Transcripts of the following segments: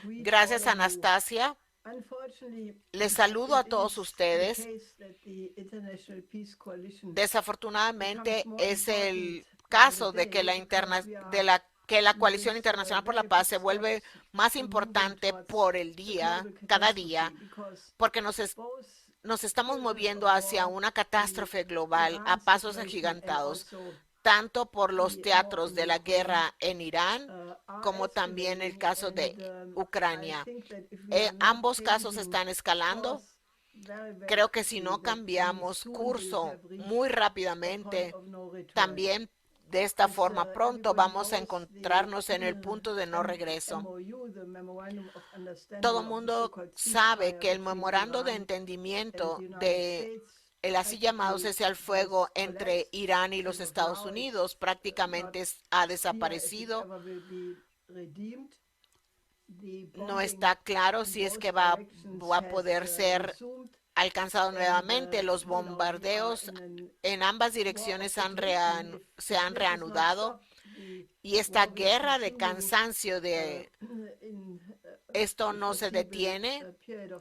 Gracias, Anastasia. Les saludo a todos ustedes. Desafortunadamente es el caso de que la Coalición Internacional por la Paz se vuelve más importante por el día, cada día, porque nos estamos moviendo hacia una catástrofe global a pasos agigantados, tanto por los teatros de la guerra en Irán como también el caso de Ucrania. Ambos casos están escalando. Creo que si no cambiamos curso muy rápidamente, también de esta forma pronto vamos a encontrarnos en el punto de no regreso. Todo el mundo sabe que el memorando de entendimiento de el así llamado cese al fuego entre Irán y los Estados Unidos prácticamente ha desaparecido. No está claro si es que va a poder ser alcanzado nuevamente. Los bombardeos en ambas direcciones se han reanudado y esta guerra de cansancio de esto no se detiene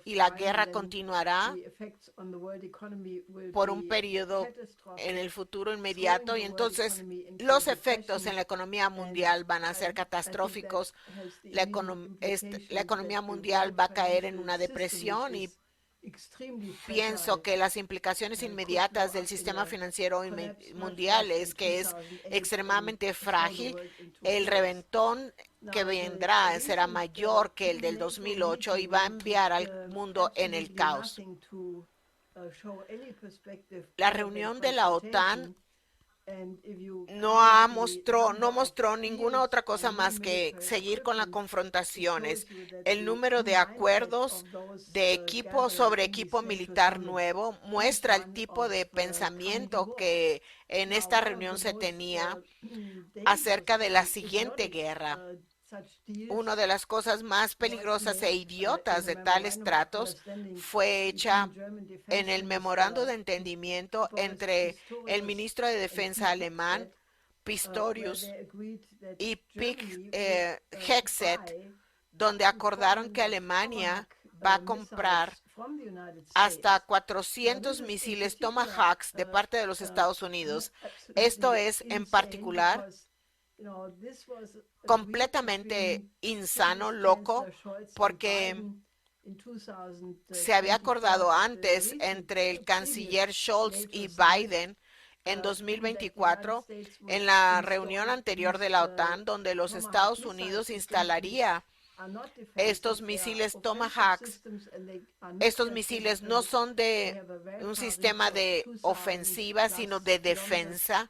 y la guerra continuará por un periodo en el futuro inmediato y entonces los efectos en la economía mundial van a ser catastróficos. La economía mundial va a caer en una depresión y pienso que las implicaciones inmediatas del sistema financiero mundial es que es extremadamente frágil. El reventón que vendrá será mayor que el del 2008 y va a enviar al mundo en el caos. La reunión de la OTAN no mostró ninguna otra cosa más que seguir con las confrontaciones. El número de acuerdos de equipo sobre equipo militar nuevo muestra el tipo de pensamiento que en esta reunión se tenía acerca de la siguiente guerra. Una de las cosas más peligrosas e idiotas de tales tratos fue hecha en el memorando de entendimiento entre el ministro de Defensa alemán, Pistorius, y Hegseth, donde acordaron que Alemania va a comprar hasta 400 misiles Tomahawks de parte de los Estados Unidos. Esto es, en particular, completamente insano, loco, porque se había acordado antes entre el canciller Scholz y Biden en 2024, en la reunión anterior de la OTAN, donde los Estados Unidos instalaría estos misiles Tomahawks. Estos misiles no son de un sistema de ofensiva, sino de defensa.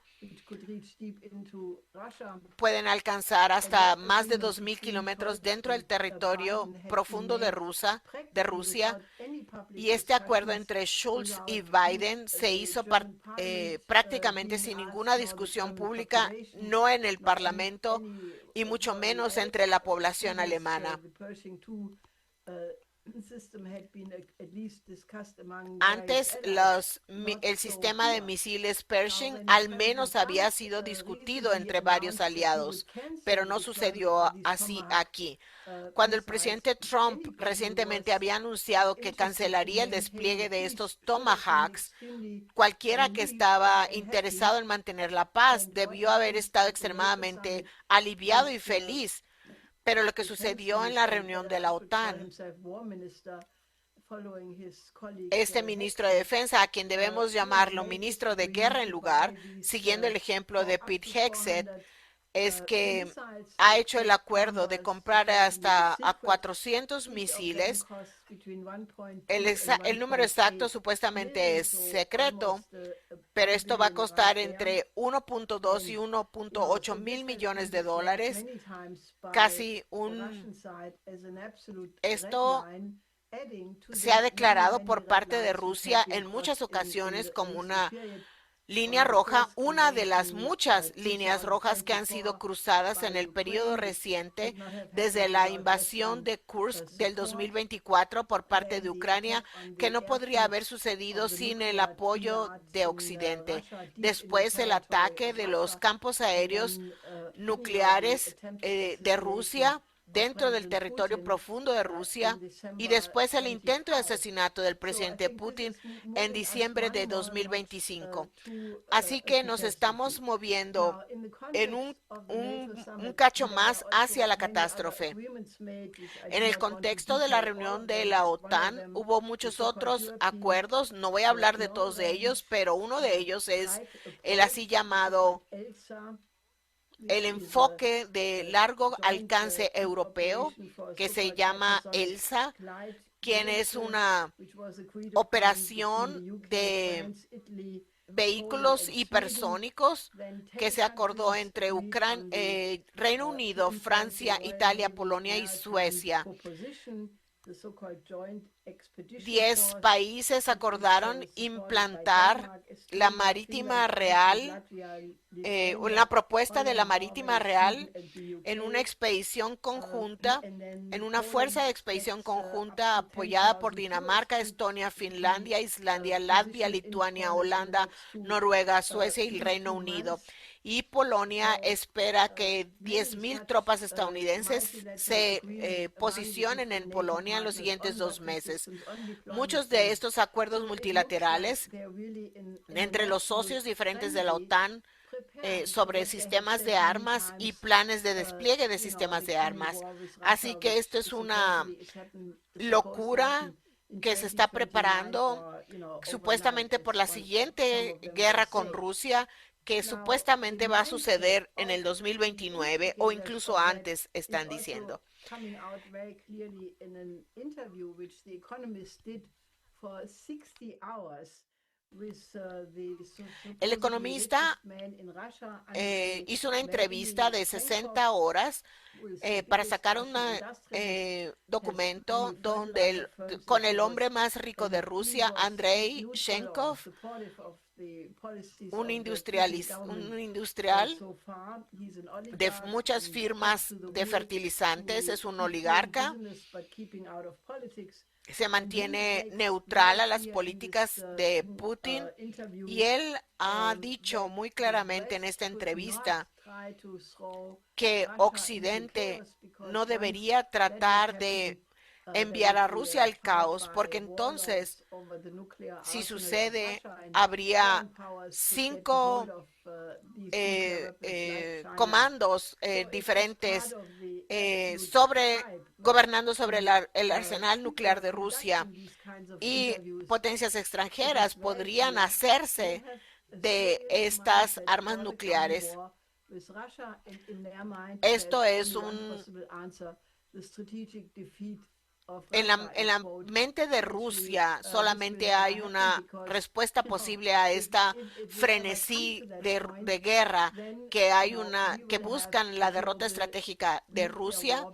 Pueden alcanzar hasta más de 2,000 kilómetros dentro del territorio profundo de Rusia. Y este acuerdo entre Schultz y Biden se hizo prácticamente sin ninguna discusión pública, no en el Parlamento y mucho menos entre la población alemana. Antes, el sistema de misiles Pershing al menos había sido discutido entre varios aliados, pero no sucedió así aquí. Cuando el presidente Trump recientemente había anunciado que cancelaría el despliegue de estos Tomahawks, cualquiera que estaba interesado en mantener la paz debió haber estado extremadamente aliviado y feliz. Pero lo que sucedió en la reunión de la OTAN, este ministro de Defensa, a quien debemos llamarlo ministro de Guerra en lugar, siguiendo el ejemplo de Pete Hegseth, es que ha hecho el acuerdo de comprar hasta a 400 misiles. El número exacto supuestamente es secreto, pero esto va a costar entre 1.2 y 1.8 mil millones de dólares, Esto se ha declarado por parte de Rusia en muchas ocasiones como una línea roja, una de las muchas líneas rojas que han sido cruzadas en el periodo reciente desde la invasión de Kursk del 2024 por parte de Ucrania, que no podría haber sucedido sin el apoyo de Occidente. Después el ataque de los campos aéreos nucleares de Rusia dentro del territorio profundo de Rusia y después el intento de asesinato del presidente Putin en diciembre de 2025. Así que nos estamos moviendo en un cacho más hacia la catástrofe. En el contexto de la reunión de la OTAN hubo muchos otros acuerdos, no voy a hablar de todos de ellos, pero uno de ellos es el así llamado el enfoque de largo alcance europeo que se llama ELSA, quien es una operación de vehículos hipersónicos que se acordó entre Reino Unido, Francia, Italia, Polonia y Suecia. 10 países acordaron implantar la Marítima Real, una propuesta de la Marítima Real en una expedición conjunta, en una fuerza de expedición conjunta apoyada por Dinamarca, Estonia, Finlandia, Islandia, Latvia, Lituania, Holanda, Noruega, Suecia y el Reino Unido. Y Polonia espera que 10,000 tropas estadounidenses se posicionen en Polonia en los siguientes 2 meses. Muchos de estos acuerdos multilaterales entre los socios diferentes de la OTAN sobre sistemas de armas y planes de despliegue de sistemas de armas. Así que esto es una locura que se está preparando supuestamente por la siguiente guerra con Rusia, que supuestamente va a suceder en el 2029 o incluso antes, están diciendo. El economista hizo una entrevista de 60 horas para sacar un documento con el hombre más rico de Rusia, Andrei Shenkov, un industrial de muchas firmas de fertilizantes, es un oligarca, se mantiene neutral a las políticas de Putin y él ha dicho muy claramente en esta entrevista que Occidente no debería tratar de enviar a Rusia al caos, porque entonces, si sucede, habría 5 comandos diferentes gobernando sobre el arsenal nuclear de Rusia, y potencias extranjeras podrían hacerse de estas armas nucleares. Esto es en la mente de Rusia solamente hay una respuesta posible a esta frenesí de guerra, que buscan la derrota estratégica de Rusia.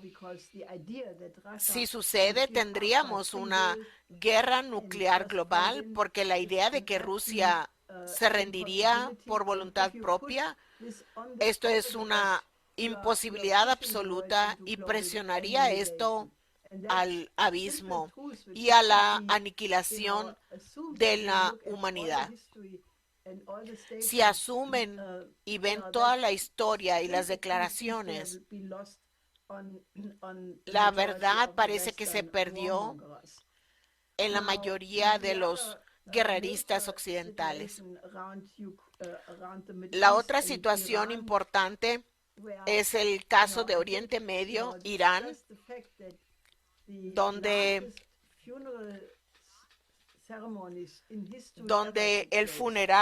Si sucede, tendríamos una guerra nuclear global, porque la idea de que Rusia se rendiría por voluntad propia, esto es una imposibilidad absoluta y presionaría esto al abismo y a la aniquilación de la humanidad. Si asumen y ven toda la historia y las declaraciones, la verdad parece que se perdió en la mayoría de los guerreristas occidentales. La otra situación importante es el caso de Oriente Medio, Irán, donde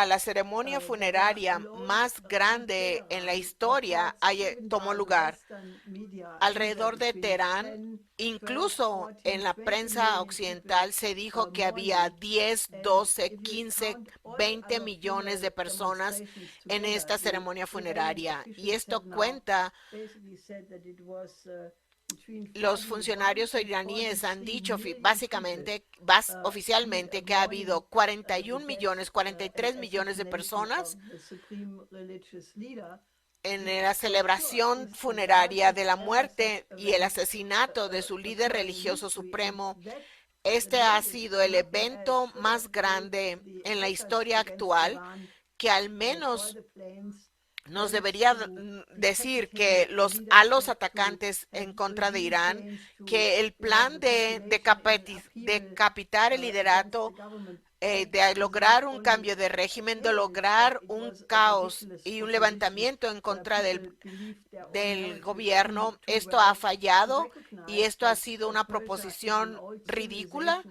la ceremonia funeraria más grande en la historia tomó lugar alrededor de Teherán. Incluso en la prensa occidental se dijo que había 10, 12, 15, 20 millones de personas en esta ceremonia funeraria. Y esto cuenta los funcionarios iraníes han dicho básicamente, oficialmente, que ha habido 41 millones, 43 millones de personas en la celebración funeraria de la muerte y el asesinato de su líder religioso supremo. Este ha sido el evento más grande en la historia actual que al menos nos debería decir que a los atacantes en contra de Irán, que el plan de decapitar el liderato, de lograr un cambio de régimen, de lograr un caos y un levantamiento en contra del gobierno, esto ha fallado y esto ha sido una proposición ridícula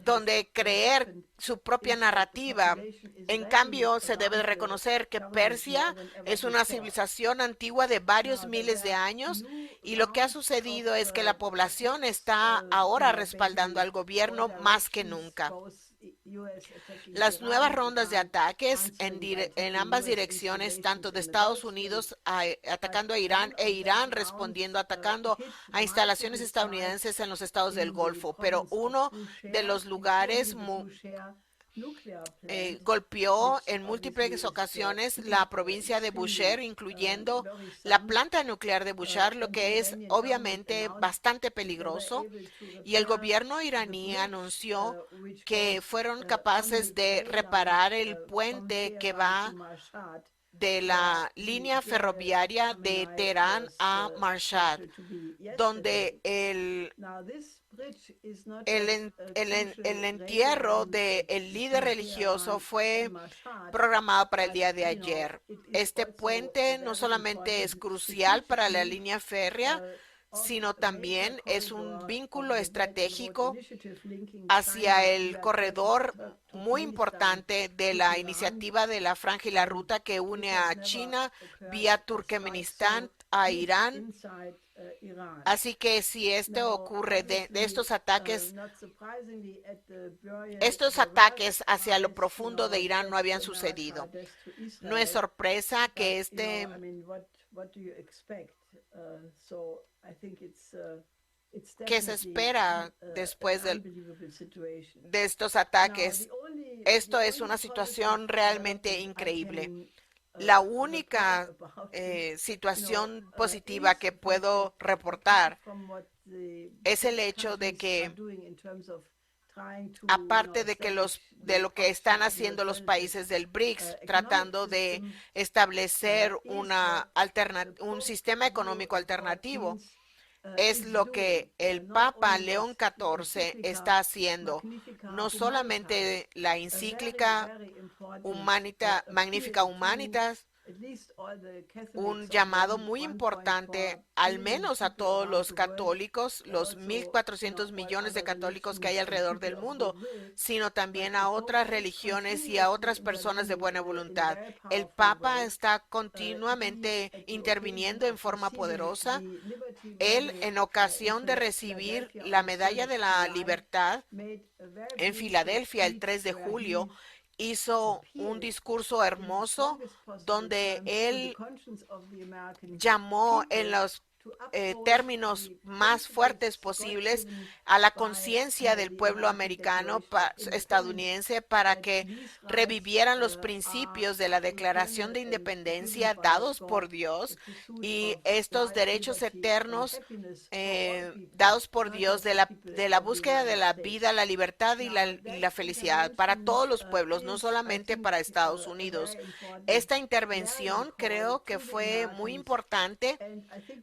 donde creer su propia narrativa. En cambio, se debe reconocer que Persia es una civilización antigua de varios miles de años y lo que ha sucedido es que la población está ahora respaldando al gobierno más que nunca. Las nuevas rondas de ataques en ambas direcciones, tanto de Estados Unidos atacando a Irán e Irán respondiendo, atacando a instalaciones estadounidenses en los estados del Golfo, pero uno de los lugares golpeó en múltiples ocasiones la provincia de Bushehr, incluyendo la planta nuclear de Bushehr, lo que es obviamente bastante peligroso. Y el gobierno iraní anunció que fueron capaces de reparar el puente que va de la línea ferroviaria de Teherán a Mashhad, donde el entierro del líder religioso fue programado para el día de ayer. Este puente no solamente es crucial para la línea férrea, sino también es un vínculo estratégico hacia el corredor muy importante de la iniciativa de la Franja y la Ruta que une a China vía Turkmenistán a Irán. Así que si esto ocurre de estos ataques hacia lo profundo de Irán no habían sucedido. No es sorpresa que ¿qué se espera después de estos ataques? Esto es una situación realmente increíble. La única situación positiva que puedo reportar es el hecho de que, aparte de lo que están haciendo los países del BRICS, tratando de establecer un sistema económico alternativo, es lo que el Papa León XIV está haciendo. No solamente la encíclica Magnificat Humanitas, un llamado muy importante, al menos a todos los católicos, los 1.400 millones de católicos que hay alrededor del mundo, sino también a otras religiones y a otras personas de buena voluntad. El Papa está continuamente interviniendo en forma poderosa. Él, en ocasión de recibir la Medalla de la Libertad en Filadelfia el 3 de julio, hizo un discurso hermoso donde él llamó en los términos más fuertes posibles a la conciencia del pueblo americano estadounidense para que revivieran los principios de la Declaración de Independencia dados por Dios y estos derechos eternos dados por Dios de la búsqueda de la vida, la libertad y la felicidad para todos los pueblos, no solamente para Estados Unidos. Esta intervención creo que fue muy importante.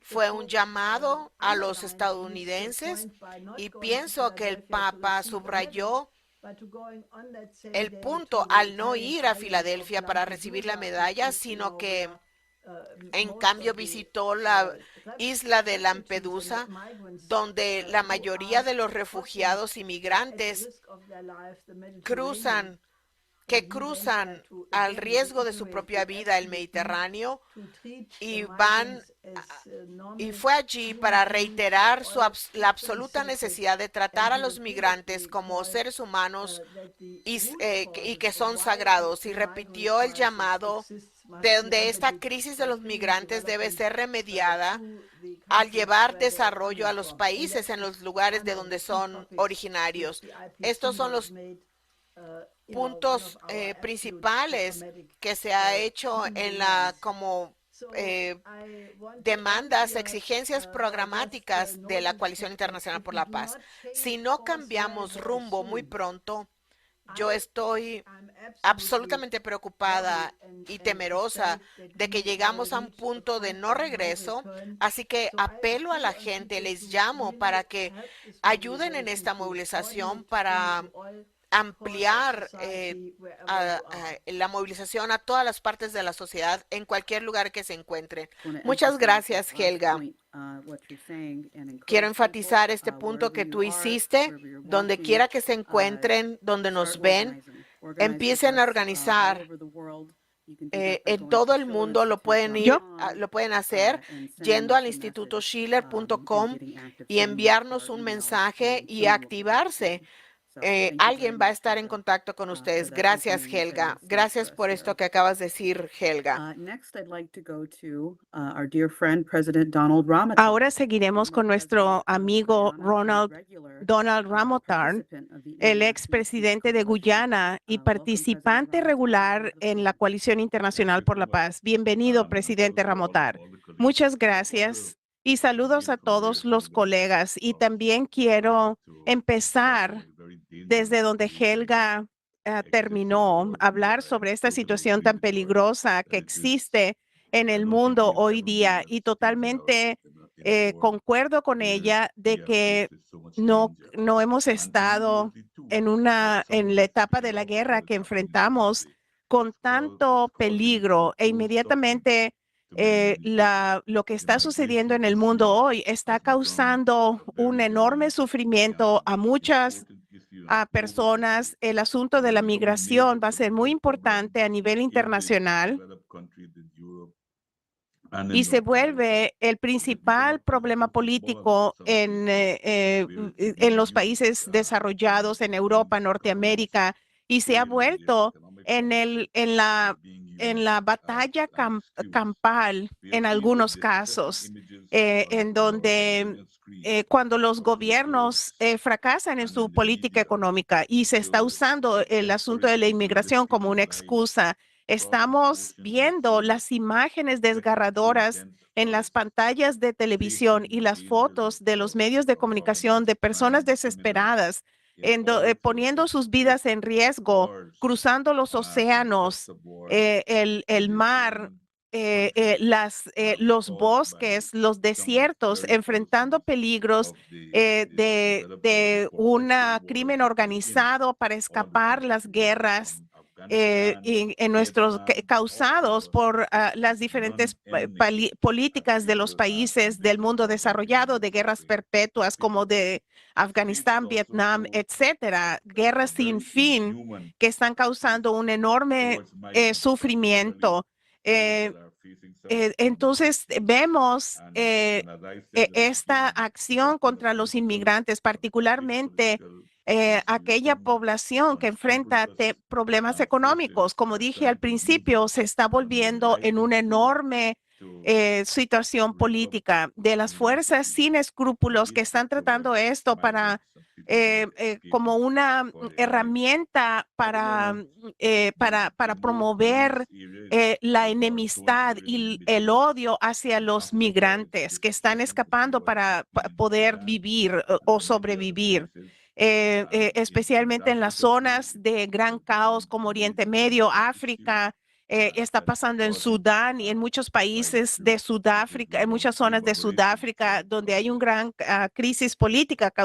Fue un llamado a los estadounidenses y pienso que el Papa subrayó el punto al no ir a Filadelfia para recibir la medalla, sino que en cambio visitó la isla de Lampedusa, donde la mayoría de los refugiados inmigrantes cruzan al riesgo de su propia vida el Mediterráneo y fue allí para reiterar la absoluta necesidad de tratar a los migrantes como seres humanos y que son sagrados, y repitió el llamado de donde esta crisis de los migrantes debe ser remediada al llevar desarrollo a los países en los lugares de donde son originarios. Estos son los puntos principales que se ha hecho en la como demandas, exigencias programáticas de la Coalición Internacional por la Paz. Si no cambiamos rumbo muy pronto, yo estoy absolutamente preocupada y temerosa de que llegamos a un punto de no regreso, así que apelo a la gente, les llamo para que ayuden en esta movilización para ampliar la movilización a todas las partes de la sociedad en cualquier lugar que se encuentren. Muchas gracias, Helga. Quiero enfatizar este punto que tú hiciste, donde quiera que se encuentren, donde nos ven, empiecen a organizar. En todo el mundo lo pueden lo pueden hacer yendo al institutoschiller.com y enviarnos un mensaje y activarse. Alguien va a estar en contacto con ustedes. Gracias, Helga. Gracias por esto que acabas de decir, Helga. Ahora seguiremos con nuestro amigo Donald Ramotarn, el expresidente de Guyana y participante regular en la Coalición Internacional por la Paz. Bienvenido, presidente Ramotar. Muchas gracias y saludos a todos los colegas. Y también quiero empezar desde donde Helga terminó, hablar sobre esta situación tan peligrosa que existe en el mundo hoy día y totalmente concuerdo con ella de que no hemos estado en la etapa de la guerra que enfrentamos con tanto peligro e inmediatamente lo que está sucediendo en el mundo hoy está causando un enorme sufrimiento a muchas personas. El asunto de la migración va a ser muy importante a nivel internacional y se vuelve el principal problema político en los países desarrollados, en Europa, Norteamérica, y se ha vuelto en la batalla campal en algunos casos, en donde cuando los gobiernos fracasan en su política económica y se está usando el asunto de la inmigración como una excusa. Estamos viendo las imágenes desgarradoras en las pantallas de televisión y las fotos de los medios de comunicación de personas desesperadas, poniendo sus vidas en riesgo, cruzando los océanos, el mar, los bosques, los desiertos, enfrentando peligros de un crimen organizado para escapar las guerras causados por las diferentes políticas de los países del mundo desarrollado, de guerras perpetuas como de Afganistán, Vietnam, etcétera, guerras sin fin que están causando un enorme sufrimiento. Entonces vemos esta acción contra los inmigrantes, particularmente aquella población que enfrenta problemas económicos. Como dije al principio, se está volviendo en una enorme situación política de las fuerzas sin escrúpulos que están tratando esto como una herramienta para promover la enemistad y el odio hacia los migrantes que están escapando para poder vivir o sobrevivir. Especialmente en las zonas de gran caos como Oriente Medio, África, está pasando en Sudán y en muchos países de Sudáfrica, en muchas zonas de Sudáfrica, donde hay una gran crisis política que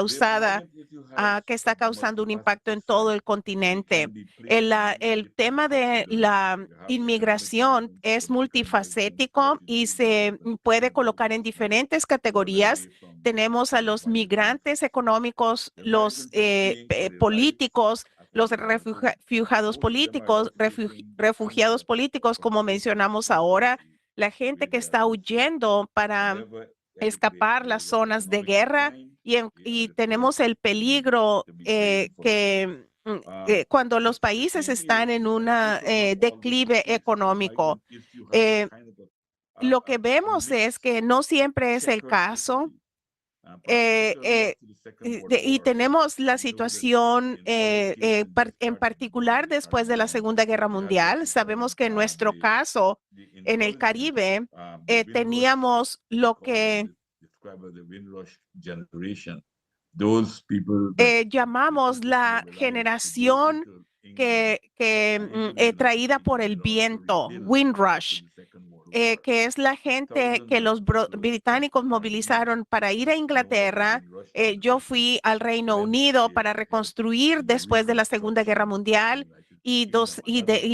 está causando un impacto en todo el continente. El tema de la inmigración es multifacético y se puede colocar en diferentes categorías. Tenemos a los migrantes económicos, los políticos, los refugiados políticos, como mencionamos ahora, la gente que está huyendo para escapar las zonas de guerra y tenemos el peligro cuando los países están en un declive económico. Lo que vemos es que no siempre es el caso. Y tenemos la situación en particular después de la Segunda Guerra Mundial. Sabemos que en nuestro caso, en el Caribe, teníamos lo que llamamos la generación traída por el viento, Windrush, que es la gente que los británicos movilizaron para ir a Inglaterra. Yo fui al Reino Unido para reconstruir después de la Segunda Guerra Mundial y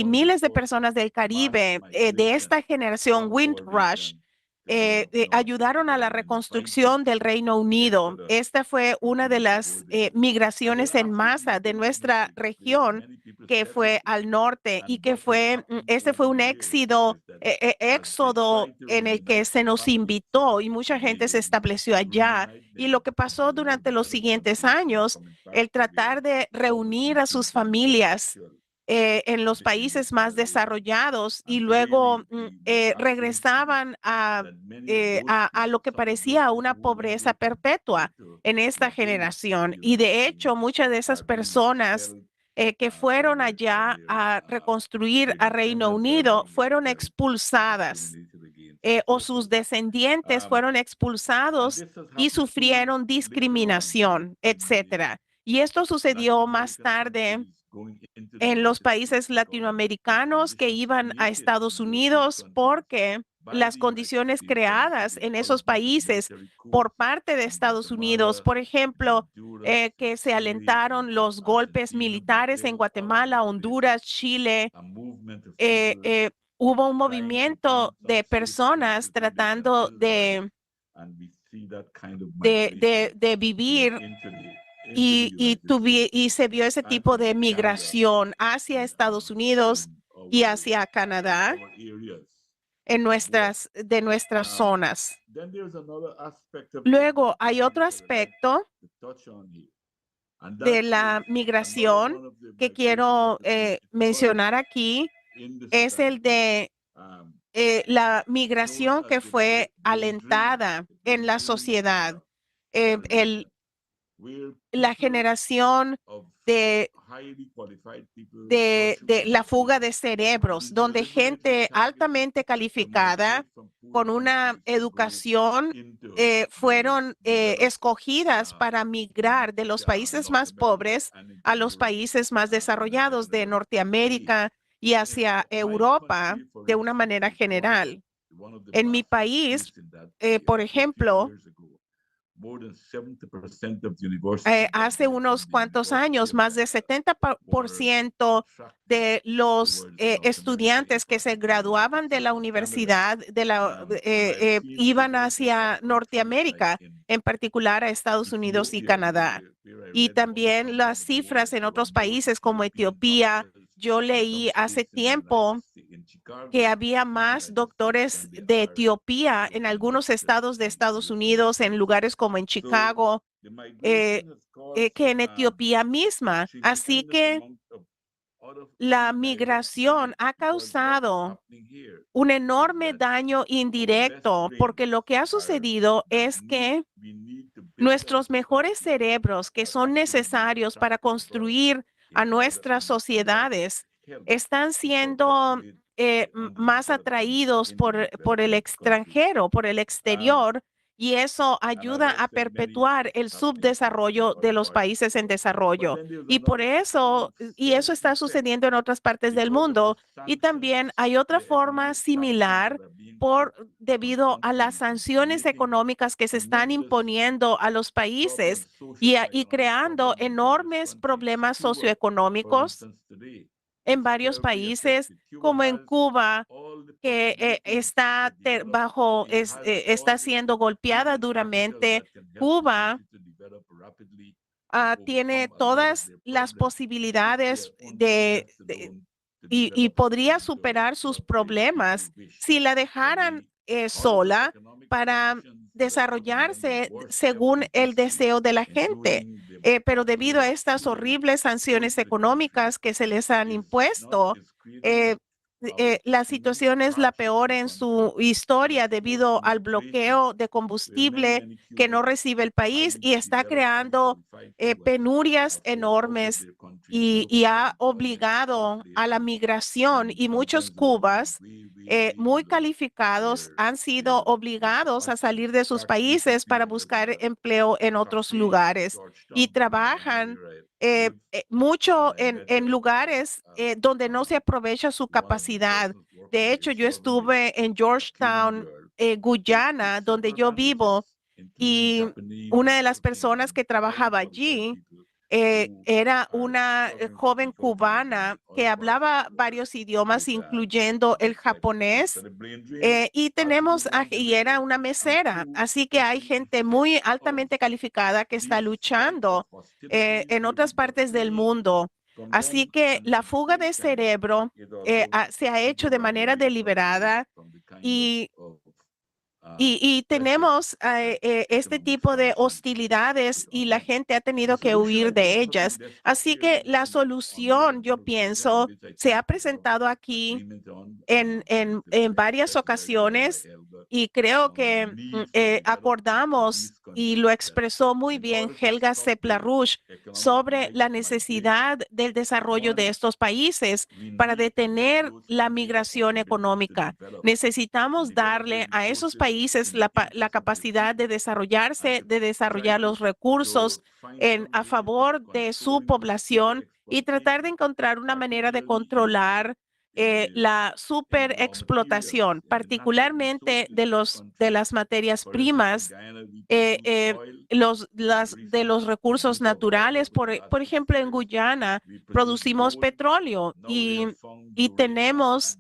miles de personas del Caribe de esta generación Windrush ayudaron a la reconstrucción del Reino Unido. Esta fue una de las migraciones en masa de nuestra región que fue al norte y que este fue un éxodo en el que se nos invitó y mucha gente se estableció allá. Y lo que pasó durante los siguientes años, el tratar de reunir a sus familias en los países más desarrollados y luego regresaban a lo que parecía una pobreza perpetua en esta generación. Y de hecho, muchas de esas personas que fueron allá a reconstruir a Reino Unido fueron expulsadas o sus descendientes fueron expulsados y sufrieron discriminación, etcétera. Y esto sucedió más tarde en los países latinoamericanos que iban a Estados Unidos porque las condiciones creadas en esos países por parte de Estados Unidos, por ejemplo, que se alentaron los golpes militares en Guatemala, Honduras, Chile, hubo un movimiento de personas tratando de vivir y se vio ese tipo de migración hacia Estados Unidos y hacia Canadá de nuestras zonas. Luego hay otro aspecto de la migración que quiero mencionar aquí, es el de la migración que fue alentada en la sociedad. La generación de la fuga de cerebros, donde gente altamente calificada con una educación fueron escogidas para migrar de los países más pobres a los países más desarrollados de Norteamérica y hacia Europa de una manera general. En mi país, por ejemplo, hace unos cuantos años, más del 70% de los estudiantes que se graduaban de la universidad iban hacia Norteamérica, en particular a Estados Unidos y Canadá. Y también las cifras en otros países como Etiopía. Yo leí hace tiempo que había más doctores de Etiopía en algunos estados de Estados Unidos, en lugares como en Chicago, que en Etiopía misma. Así que la migración ha causado un enorme daño indirecto, porque lo que ha sucedido es que nuestros mejores cerebros, que son necesarios para construir a nuestras sociedades, están siendo más atraídos por el extranjero, por el exterior, y eso ayuda a perpetuar el subdesarrollo de los países en desarrollo. Y por eso, y eso está sucediendo en otras partes del mundo. Y también hay otra forma similar debido a las sanciones económicas que se están imponiendo a los países y creando enormes problemas socioeconómicos en varios países, como en Cuba, que está siendo golpeada duramente. Cuba tiene todas las posibilidades y podría superar sus problemas si la dejaran sola para desarrollarse según el deseo de la gente. Pero debido a estas horribles sanciones económicas que se les han impuesto, eh, la situación es la peor en su historia debido al bloqueo de combustible que no recibe el país y está creando penurias enormes y ha obligado a la migración y muchos cubas muy calificados han sido obligados a salir de sus países para buscar empleo en otros lugares y trabajan mucho en lugares donde no se aprovecha su capacidad. De hecho, yo estuve en Georgetown, Guyana, donde yo vivo, y una de las personas que trabajaba allí era una joven cubana que hablaba varios idiomas, incluyendo el japonés, y era una mesera, así que hay gente muy altamente calificada que está luchando en otras partes del mundo. Así que la fuga de cerebro se ha hecho de manera deliberada y y tenemos este tipo de hostilidades y la gente ha tenido que huir de ellas. Así que la solución, yo pienso, se ha presentado aquí en varias ocasiones y creo que acordamos y lo expresó muy bien Helga Sepla-Rush sobre la necesidad del desarrollo de estos países para detener la migración económica. Necesitamos darle a esos países la capacidad de desarrollarse, de desarrollar los recursos a favor de su población y tratar de encontrar una manera de controlar la superexplotación, particularmente de las materias primas, de los recursos naturales. Por ejemplo, en Guyana producimos petróleo y tenemos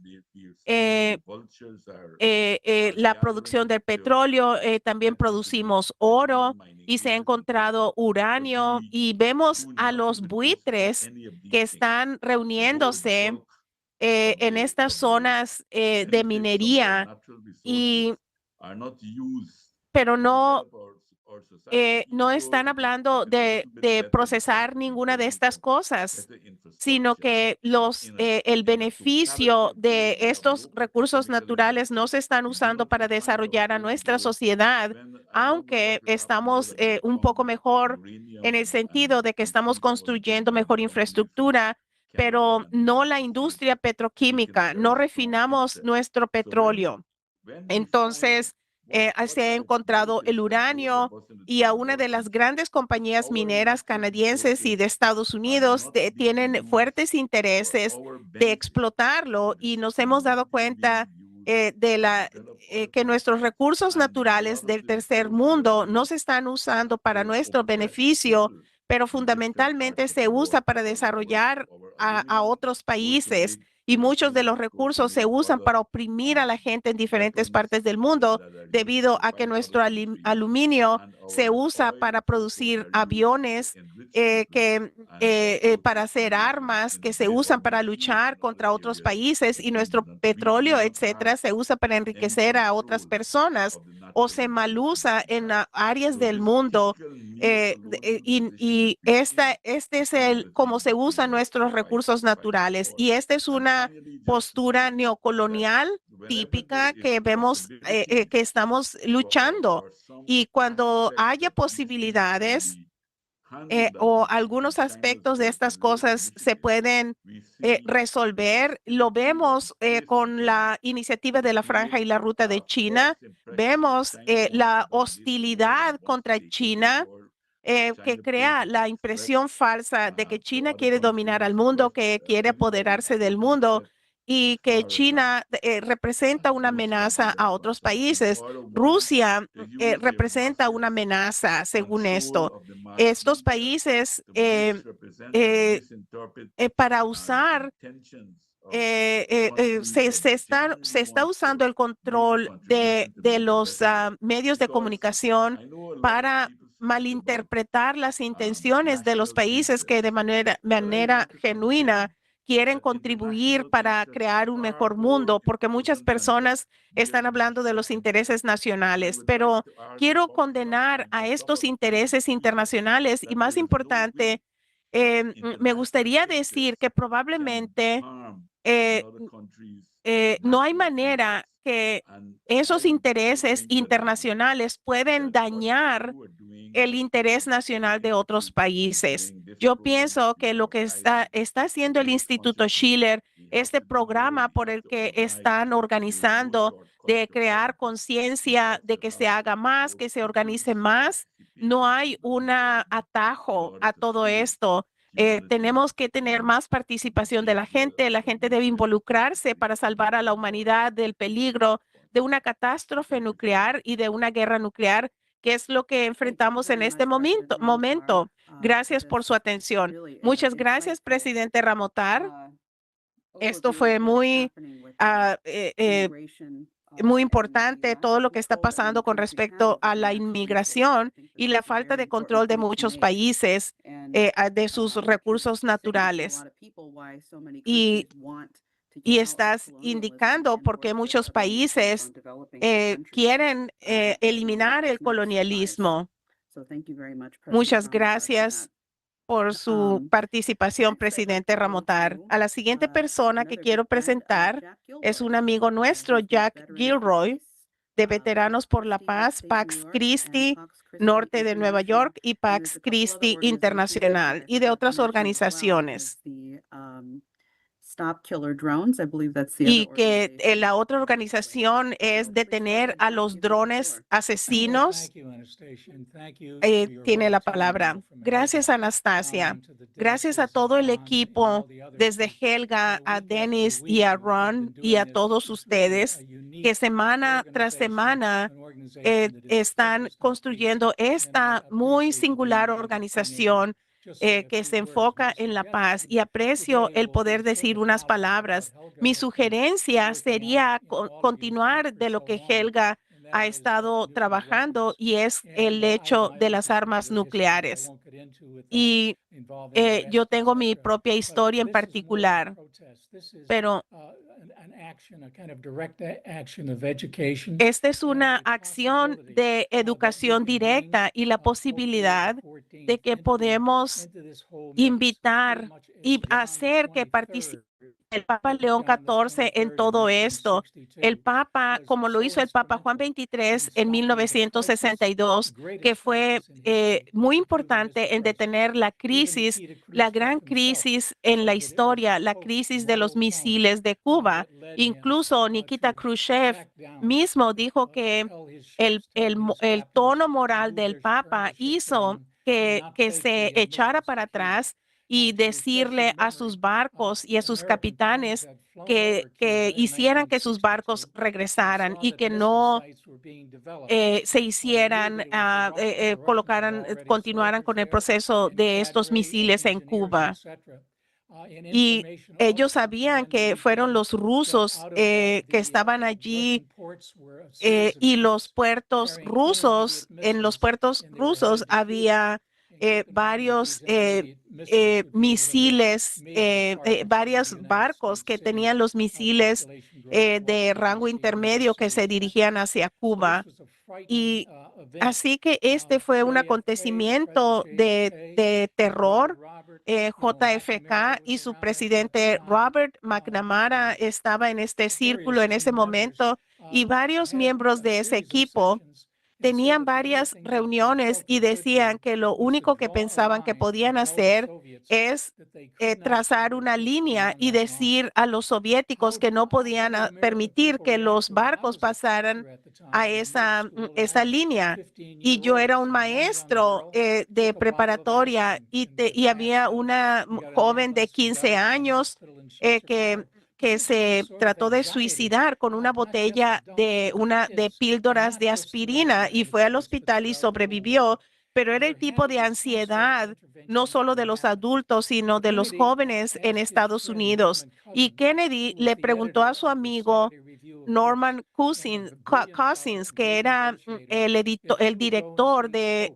la producción del petróleo, también producimos oro y se ha encontrado uranio y vemos a los buitres que están reuniéndose en estas zonas de minería y pero no están hablando de procesar ninguna de estas cosas, sino que el beneficio de estos recursos naturales no se están usando para desarrollar a nuestra sociedad, aunque estamos un poco mejor en el sentido de que estamos construyendo mejor infraestructura, pero no la industria petroquímica, no refinamos nuestro petróleo. Entonces, se ha encontrado el uranio y a una de las grandes compañías mineras canadienses y de Estados Unidos tienen fuertes intereses de explotarlo y nos hemos dado cuenta que nuestros recursos naturales del tercer mundo no se están usando para nuestro beneficio, pero fundamentalmente se usa para desarrollar a otros países y muchos de los recursos se usan para oprimir a la gente en diferentes partes del mundo debido a que nuestro aluminio se usa para producir aviones, para hacer armas que se usan para luchar contra otros países y nuestro petróleo, etcétera, se usa para enriquecer a otras personas o se malusa en áreas del mundo. Este es cómo se usan nuestros recursos naturales y esta es una postura neocolonial típica que vemos que estamos luchando y cuando haya posibilidades o algunos aspectos de estas cosas se pueden resolver. Lo vemos con la iniciativa de la Franja y la Ruta de China. Vemos la hostilidad contra China que crea la impresión falsa de que China quiere dominar al mundo, que quiere apoderarse del mundo y que China representa una amenaza a otros países. Rusia representa una amenaza, según esto. Estos países para usar se está usando el control de los medios de comunicación para malinterpretar las intenciones de los países que de manera genuina quieren contribuir para crear un mejor mundo, porque muchas personas están hablando de los intereses nacionales, pero quiero condenar a estos intereses internacionales y, más importante, me gustaría decir que probablemente eh, no hay manera que esos intereses internacionales pueden dañar el interés nacional de otros países. Yo pienso que lo que está haciendo el Instituto Schiller, este programa por el que están organizando de crear conciencia de que se haga más, que se organice más, no hay un atajo a todo esto. Tenemos que tener más participación de la gente. La gente debe involucrarse para salvar a la humanidad del peligro de una catástrofe nuclear y de una guerra nuclear, que es lo que enfrentamos en este momento. Gracias por su atención. Muchas gracias, presidente Ramotar. Esto fue muy importante, todo lo que está pasando con respecto a la inmigración y la falta de control de muchos países de sus recursos naturales. Y, y estás indicando por qué muchos países quieren eliminar el colonialismo. Muchas gracias por su participación, presidente Ramotar. A la siguiente persona que quiero presentar es un amigo nuestro, Jack Gilroy, de Veteranos por la Paz, Pax Christi Norte de Nueva York y Pax Christi Internacional, y de otras organizaciones. Y que la otra organización es Detener a los Drones Asesinos. Tiene la palabra. Gracias, Anastasia. Gracias a todo el equipo, desde Helga, a Dennis y a Ron y a todos ustedes, que semana tras semana están construyendo esta muy singular organización que se enfoca en la paz, y aprecio el poder decir unas palabras. Mi sugerencia sería continuar de lo que Helga ha estado trabajando, y es el hecho de las armas nucleares. Y yo tengo mi propia historia en particular, pero esta es una acción de educación directa y la posibilidad de que podemos invitar y hacer que participe el Papa León XIV en todo esto. El Papa, como lo hizo el Papa Juan XXIII en 1962, que fue muy importante en detener la crisis, la gran crisis en la historia, la crisis de los misiles de Cuba. Incluso Nikita Khrushchev mismo dijo que el tono moral del Papa hizo que se echara para atrás y decirle a sus barcos y a sus capitanes que hicieran que sus barcos regresaran y que no se hicieran, continuaran con el proceso de estos misiles en Cuba. Y ellos sabían que fueron los rusos que estaban allí, y los puertos rusos, en los puertos rusos había varios misiles, varios barcos que tenían los misiles de rango intermedio que se dirigían hacia Cuba. Y así que este fue un acontecimiento de terror. JFK y su presidente Robert McNamara estaba en este círculo en ese momento, y varios miembros de ese equipo tenían varias reuniones y decían que lo único que pensaban que podían hacer es trazar una línea y decir a los soviéticos que no podían permitir que los barcos pasaran a esa línea. Y yo era un maestro de preparatoria, y había una joven de 15 años que se trató de suicidar con una botella de píldoras de aspirina, y fue al hospital y sobrevivió, pero era el tipo de ansiedad no solo de los adultos, sino de los jóvenes en Estados Unidos. Y Kennedy le preguntó a su amigo Norman Cousins, que era el director de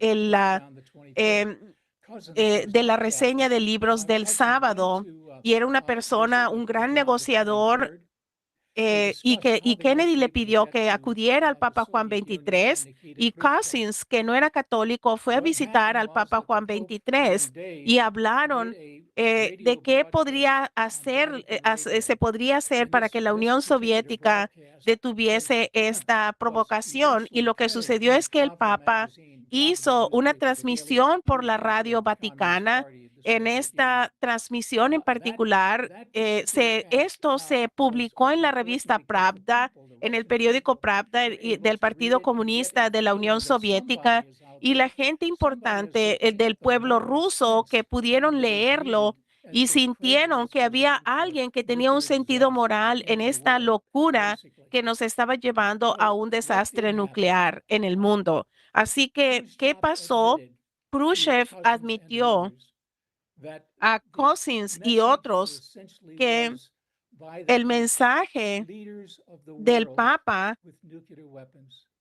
la reseña de libros del sábado, y era una persona, un gran negociador, y Kennedy le pidió que acudiera al Papa Juan XXIII, y Cousins, que no era católico, fue a visitar al Papa Juan XXIII y hablaron de qué podría hacer, se podría hacer para que la Unión Soviética detuviese esta provocación. Y lo que sucedió es que el Papa hizo una transmisión por la radio Vaticana. En esta transmisión en particular, esto se publicó en la revista Pravda, en el periódico Pravda del Partido Comunista de la Unión Soviética, y la gente importante del pueblo ruso que pudieron leerlo y sintieron que había alguien que tenía un sentido moral en esta locura que nos estaba llevando a un desastre nuclear en el mundo. Así que, ¿qué pasó? Khrushchev admitió a Cousins y otros que el mensaje del Papa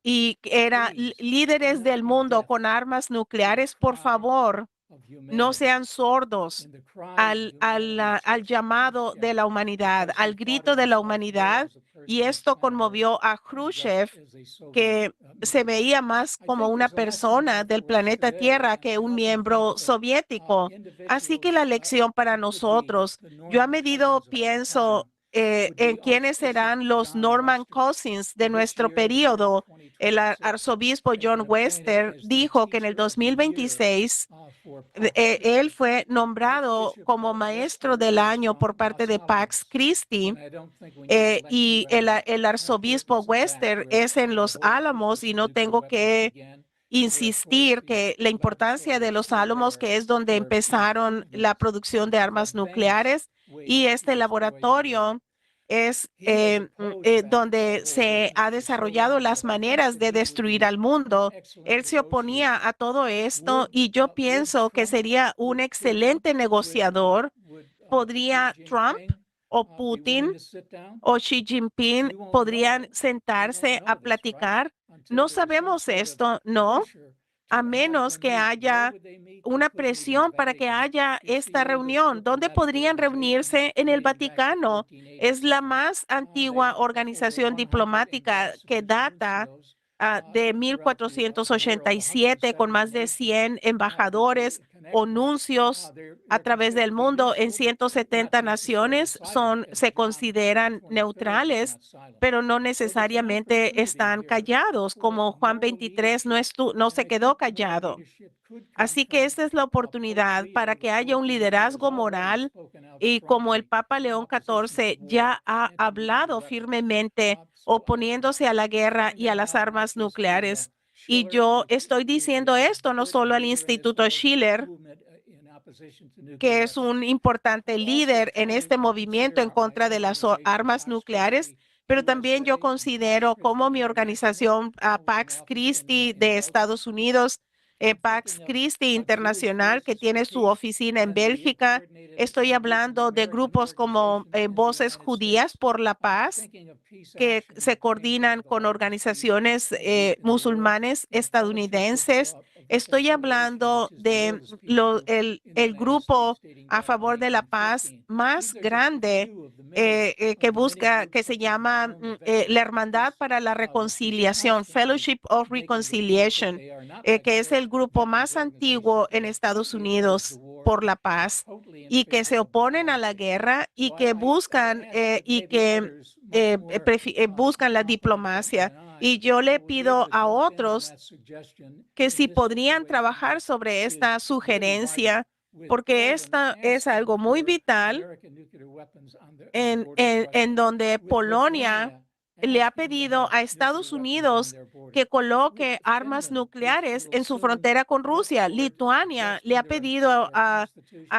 y que era líderes del mundo con armas nucleares, por favor, no sean sordos al llamado de la humanidad, al grito de la humanidad. Y esto conmovió a Khrushchev, que se veía más como una persona del planeta Tierra que un miembro soviético. Así que la lección para nosotros, yo a medida pienso en quiénes serán los Norman Cousins de nuestro periodo. El arzobispo John Wester dijo que en el 2026 él fue nombrado como maestro del año por parte de Pax Christi, y el arzobispo Wester es en Los Álamos, y no tengo que insistir que la importancia de Los Álamos, que es donde empezaron la producción de armas nucleares, y este laboratorio es donde se ha desarrollado las maneras de destruir al mundo. Él se oponía a todo esto, y yo pienso que sería un excelente negociador. ¿Podría Trump o Putin o Xi Jinping podrían sentarse a platicar? No sabemos esto, ¿no? A menos que haya una presión para que haya esta reunión. ¿Dónde podrían reunirse? En el Vaticano. Es la más antigua organización diplomática que data de 1487, con más de 100 embajadores o nuncios a través del mundo en 170 naciones. Se consideran neutrales, pero no necesariamente están callados, como Juan 23 no se quedó callado. Así que esta es la oportunidad para que haya un liderazgo moral, y como el Papa León XIV ya ha hablado firmemente oponiéndose a la guerra y a las armas nucleares. Y yo estoy diciendo esto no solo al Instituto Schiller, que es un importante líder en este movimiento en contra de las armas nucleares, pero también yo considero como mi organización Pax Christi de Estados Unidos, Pax Christi Internacional, que tiene su oficina en Bélgica. Estoy hablando de grupos como Voces Judías por la Paz, que se coordinan con organizaciones musulmanes estadounidenses. Estoy hablando de el grupo a favor de la paz más grande, que se llama la Hermandad para la Reconciliación, Fellowship of Reconciliation, que es el grupo más antiguo en Estados Unidos por la paz, y que se oponen a la guerra y que buscan buscan la diplomacia. Y yo le pido a otros que si podrían trabajar sobre esta sugerencia, porque esta es algo muy vital en donde Polonia le ha pedido a Estados Unidos que coloque armas nucleares en su frontera con Rusia. Lituania le ha pedido a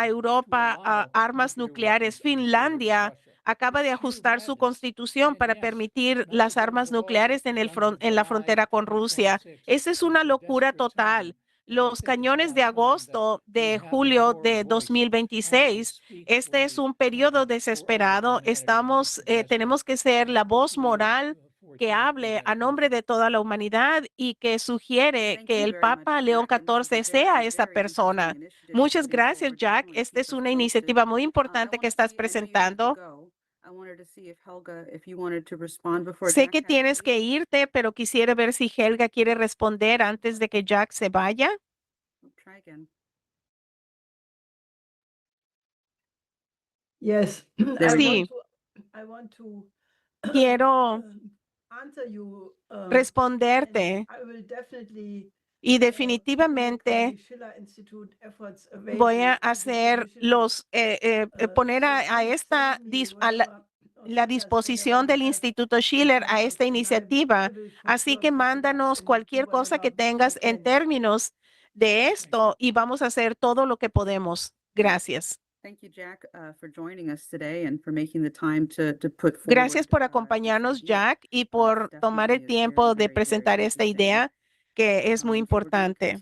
Europa armas nucleares. Finlandia acaba de ajustar su constitución para permitir las armas nucleares en la frontera con Rusia. Esa es una locura total. Los cañones de agosto, de julio de 2026, este es un periodo desesperado. Tenemos que ser la voz moral que hable a nombre de toda la humanidad y que sugiere que el Papa León XIV sea esa persona. Muchas gracias, Jack. Esta es una iniciativa muy importante que estás presentando. Sé que tienes que irte, pero quisiera ver si Helga quiere responder antes de que Jack se vaya. Yes, Sí, I want to quiero answer you. responderte I will definitely y make the definitivamente Schiller Institute efforts voy a available to the hacer initiative. poner a esta la disposición del Instituto Schiller a esta iniciativa. Así que mándanos cualquier cosa que tengas en términos de esto y vamos a hacer todo lo que podemos. Gracias. Gracias por acompañarnos, Jack, y por tomar el tiempo de presentar esta idea que es muy importante.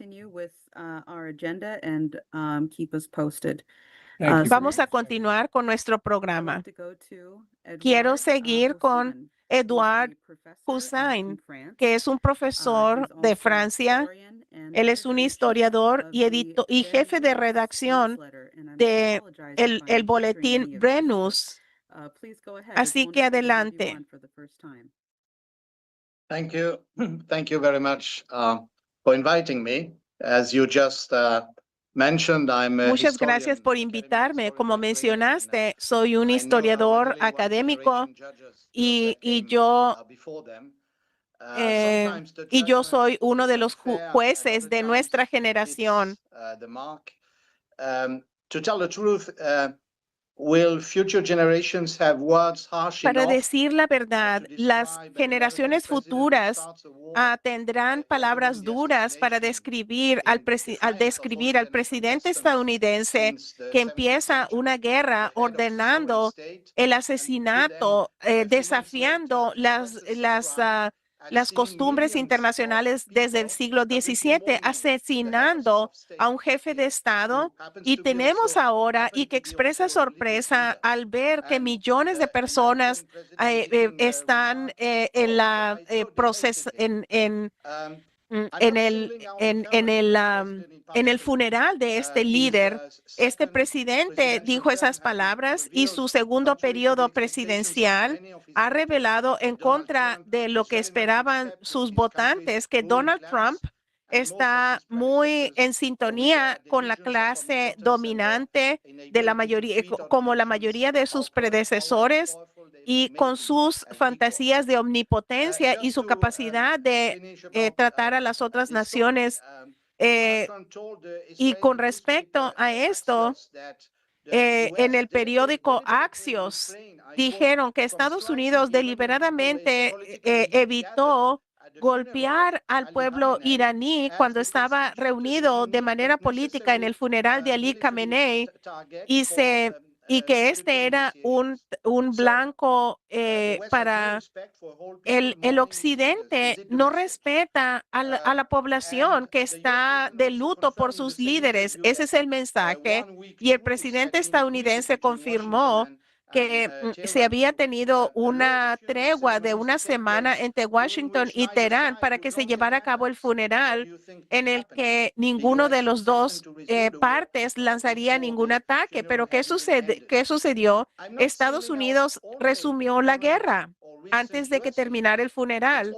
Vamos a continuar con nuestro programa. Quiero seguir con Edouard Hussein, que es un profesor de Francia. Él es un historiador y jefe de redacción de el boletín Brennus. Así que adelante. Thank you. Thank you very much for inviting me. As you just mentioned, I'm a Muchas historian, gracias por invitarme. Como mencionaste, soy un historiador académico y yo soy uno de los jueces de nuestra generación. To tell the truth, will future generations have words harsh Para enough decir la verdad, las generaciones futuras tendrán palabras duras para describir al presidente estadounidense que empieza una guerra ordenando el asesinato, desafiando las costumbres internacionales desde el siglo XVII, asesinando a un jefe de Estado. Y tenemos ahora y que expresa sorpresa al ver que millones de personas están en la proceso en el funeral de este líder. Este presidente dijo esas palabras y su segundo periodo presidencial ha revelado en contra de lo que esperaban sus votantes, que Donald Trump está muy en sintonía con la clase dominante de la mayoría, como la mayoría de sus predecesores, y con sus fantasías de omnipotencia y su capacidad de tratar a las otras naciones. Y con respecto a esto, en el periódico Axios dijeron que Estados Unidos deliberadamente evitó golpear al pueblo iraní cuando estaba reunido de manera política en el funeral de Ali Khamenei y que este era un blanco para el occidente. No respeta a la población que está de luto por sus líderes. Ese es el mensaje. Y el presidente estadounidense confirmó que se había tenido una tregua de una semana entre Washington y Teherán para que se llevara a cabo el funeral en el que ninguno de los dos partes lanzaría ningún ataque. Pero ¿qué sucedió? Estados Unidos resumió la guerra antes de que terminara el funeral.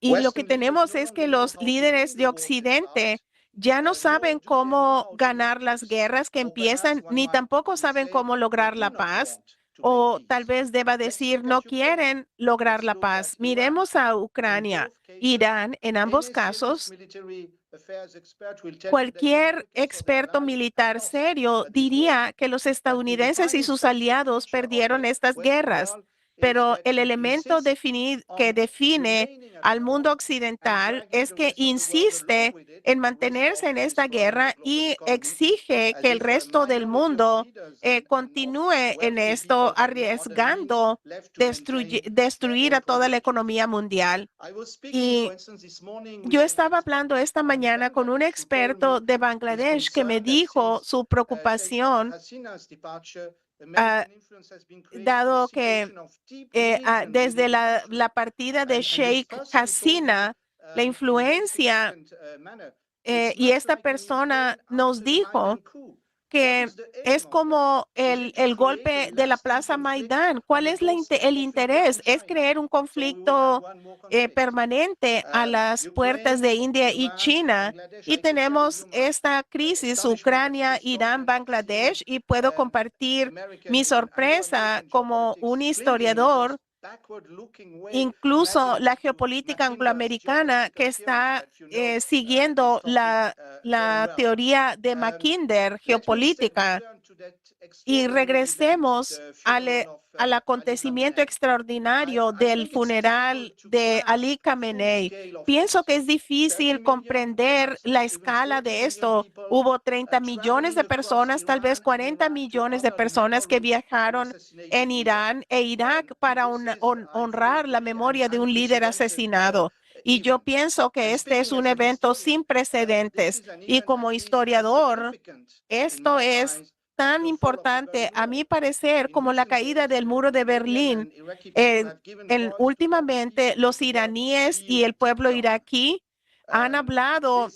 Y lo que tenemos es que los líderes de Occidente ya no saben cómo ganar las guerras que empiezan, ni tampoco saben cómo lograr la paz. O tal vez deba decir, no quieren lograr la paz. Miremos a Ucrania, Irán, en ambos casos. Cualquier experto militar serio diría que los estadounidenses y sus aliados perdieron estas guerras. pero el elemento que define al mundo occidental es que insiste en mantenerse en esta guerra y exige que el resto del mundo continúe en esto, arriesgando destruir a toda la economía mundial. Y yo estaba hablando esta mañana con un experto de Bangladesh que me dijo su preocupación, dado que desde la partida de Sheikh Hasina, la influencia, y esta persona nos dijo que es como el golpe de la Plaza Maidán. ¿Cuál es el interés? Es crear un conflicto permanente a las puertas de India y China. Y tenemos esta crisis, Ucrania, Irán, Bangladesh, y puedo compartir mi sorpresa como un historiador. Incluso la geopolítica angloamericana que está siguiendo la teoría de Mackinder, geopolítica, y regresemos al acontecimiento extraordinario del funeral de Ali Khamenei. Pienso que es difícil comprender la escala de esto. Hubo 30 millones de personas, tal vez 40 millones de personas que viajaron en Irán e Irak para honrar la memoria de un líder asesinado. Y yo pienso que este es un evento sin precedentes. Y como historiador, esto es tan importante, a mi parecer, como la caída del muro de Berlín. Últimamente, los iraníes y el pueblo iraquí han hablado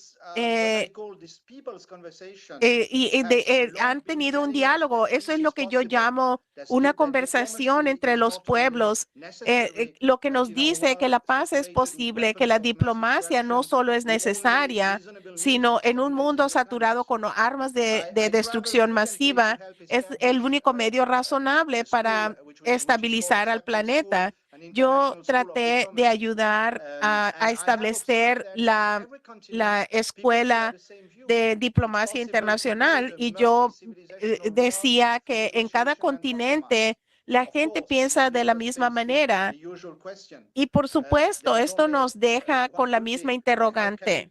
han tenido un diálogo. Eso es lo que yo llamo una conversación entre los pueblos, lo que nos dice que la paz es posible, que la diplomacia no solo es necesaria, sino en un mundo saturado con armas de destrucción masiva, es el único medio razonable para estabilizar al planeta. Yo traté de ayudar a establecer la escuela de diplomacia internacional y yo decía que en cada continente la gente piensa de la misma manera. Y por supuesto, esto nos deja con la misma interrogante.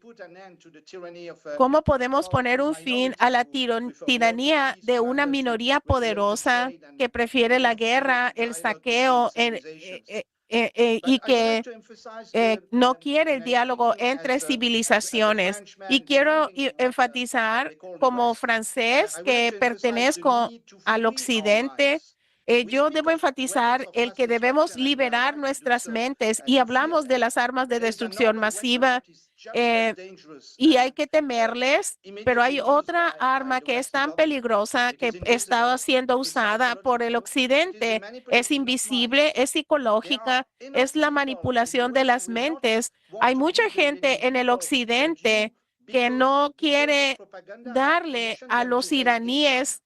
¿Cómo podemos poner un fin a la tiranía de una minoría poderosa que prefiere la guerra, el saqueo y que no quiere el diálogo entre civilizaciones? Y quiero enfatizar como francés que pertenezco al occidente. Yo debo enfatizar el que debemos liberar nuestras mentes y hablamos de las armas de destrucción masiva y hay que temerles, pero hay otra arma que es tan peligrosa que está siendo usada por el occidente. Es invisible, es psicológica, es la manipulación de las mentes. Hay mucha gente en el occidente que no quiere darle a los iraníes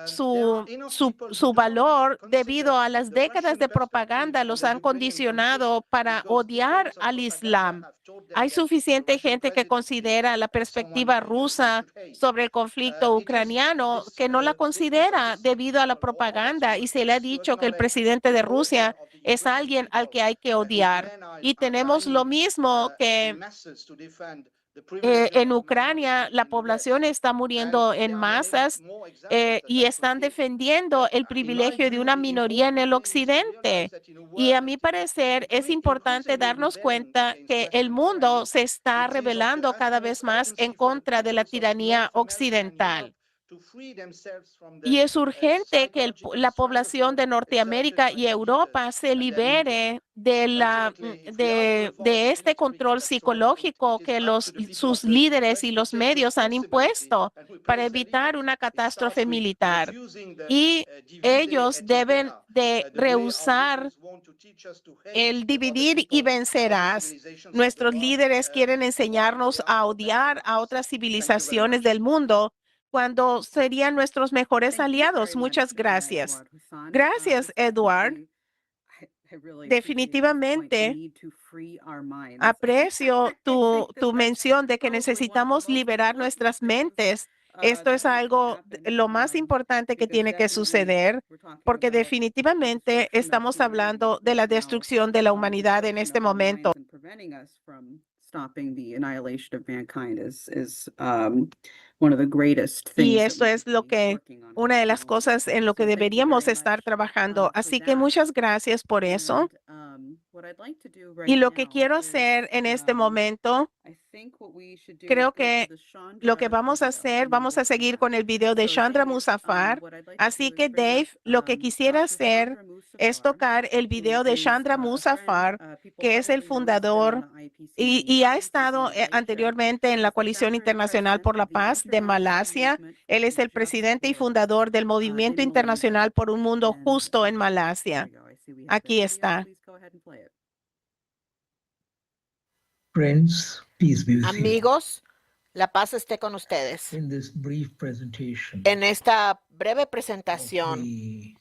su valor debido a las décadas de propaganda. Los han condicionado para odiar al Islam. Hay suficiente gente que considera la perspectiva rusa sobre el conflicto ucraniano que no la considera debido a la propaganda y se le ha dicho que el presidente de Rusia es alguien al que hay que odiar. Y tenemos lo mismo que en Ucrania, la población está muriendo en masas y están defendiendo el privilegio de una minoría en el occidente. Y a mi parecer es importante darnos cuenta que el mundo se está rebelando cada vez más en contra de la tiranía occidental. Y es urgente que la población de Norteamérica y Europa se libere de este control psicológico que sus líderes y los medios han impuesto para evitar una catástrofe militar. Y ellos deben de rehusar el dividir y vencerás. Nuestros líderes quieren enseñarnos a odiar a otras civilizaciones del mundo cuando serían nuestros mejores aliados. Muchas gracias. Gracias, Edward. Definitivamente aprecio tu mención de que necesitamos liberar nuestras mentes Esto es algo lo más importante que tiene que suceder, porque definitivamente estamos hablando de la destrucción de la humanidad en este momento. Y esto es una de las cosas en lo que deberíamos estar trabajando. Así que muchas gracias por eso. Y lo que quiero hacer en este momento, creo que lo que vamos a hacer, vamos a seguir con el video de Chandra Muzaffar. Así que Dave, lo que quisiera hacer es tocar el video de Chandra Muzaffar, que es el fundador y ha estado anteriormente en la Coalición Internacional por la Paz de Malasia. Él es el presidente y fundador del Movimiento Internacional por un Mundo Justo en Malasia. Aquí está. Friends, peace be with you. Amigos, la paz esté con ustedes. In this brief presentation En esta breve of presentación the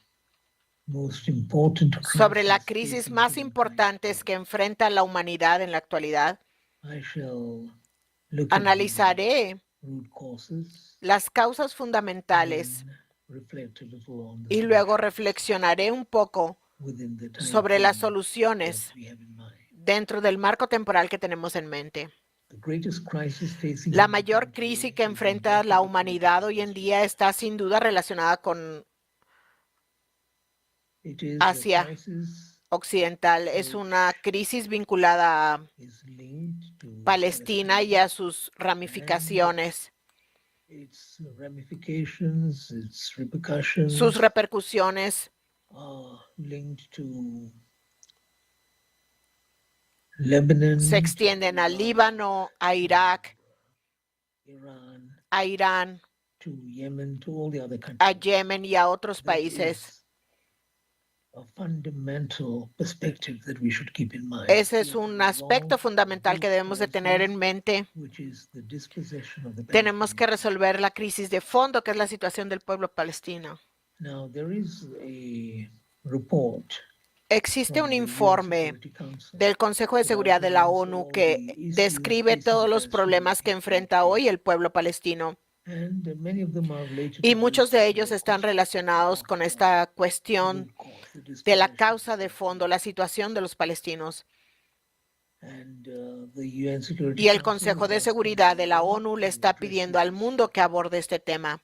most important sobre la crisis crisis facing más humankind importantes today, que enfrenta la humanidad en la actualidad, I shall look at the analizaré root causes las causas and fundamentales reflect a little on the y luego solutions reflexionaré un poco within the time sobre las frame soluciones that we have in mind. dentro del marco temporal que tenemos en mente. The greatest crisis facing La humankind mayor today crisis que is enfrenta la undoubtedly humanidad hoy en political. día está sin duda relacionada con It is Asia a crisis occidental. Es una crisis vinculada a is linked to Palestina y a sus ramificaciones, its ramifications, its repercussions sus repercusiones are linked to Lebanon, se extienden a Líbano, a Irak, Iran, a Irán, to Yemen, to all the other a countries. Yemen y a otros That países. is a fundamental perspective that we should keep in mind. Ese es un aspecto fundamental que debemos de tener en mente. Which is the dispossession of the Tenemos que Palestinians. resolver la crisis de fondo, que es la situación del pueblo palestino. Now, there is a report Existe from un the UN informe Security Council del Consejo de Seguridad de la ONU que describe todos los problemas que enfrenta hoy el pueblo palestino. and many of them are related Y to muchos this, de ellos están question relacionados con of, esta cuestión root cause, the de la dispossession causa of de fondo, la situación de los palestinos. And, the UN Security Y el Council Consejo is de asking Seguridad the de la world ONU le to está address pidiendo al this. mundo que aborde este tema.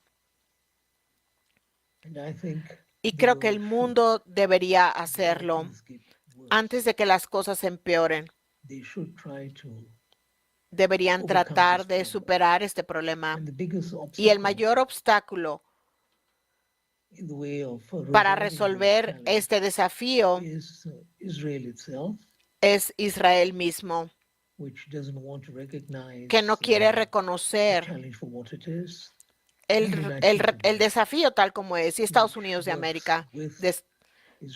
And I think Y the creo que el world should, mundo debería before hacerlo things get worse, antes de que las cosas empeoren. they should try to Deberían overcome tratar this de problem. superar este problema. And the biggest Y el obstacle mayor obstáculo in the way of para resolving this resolver challenge este desafío is Israel itself, es Israel mismo, which doesn't want to recognize que no quiere the reconocer challenge for what it is, el desafío tal como es. Y Estados Unidos de América,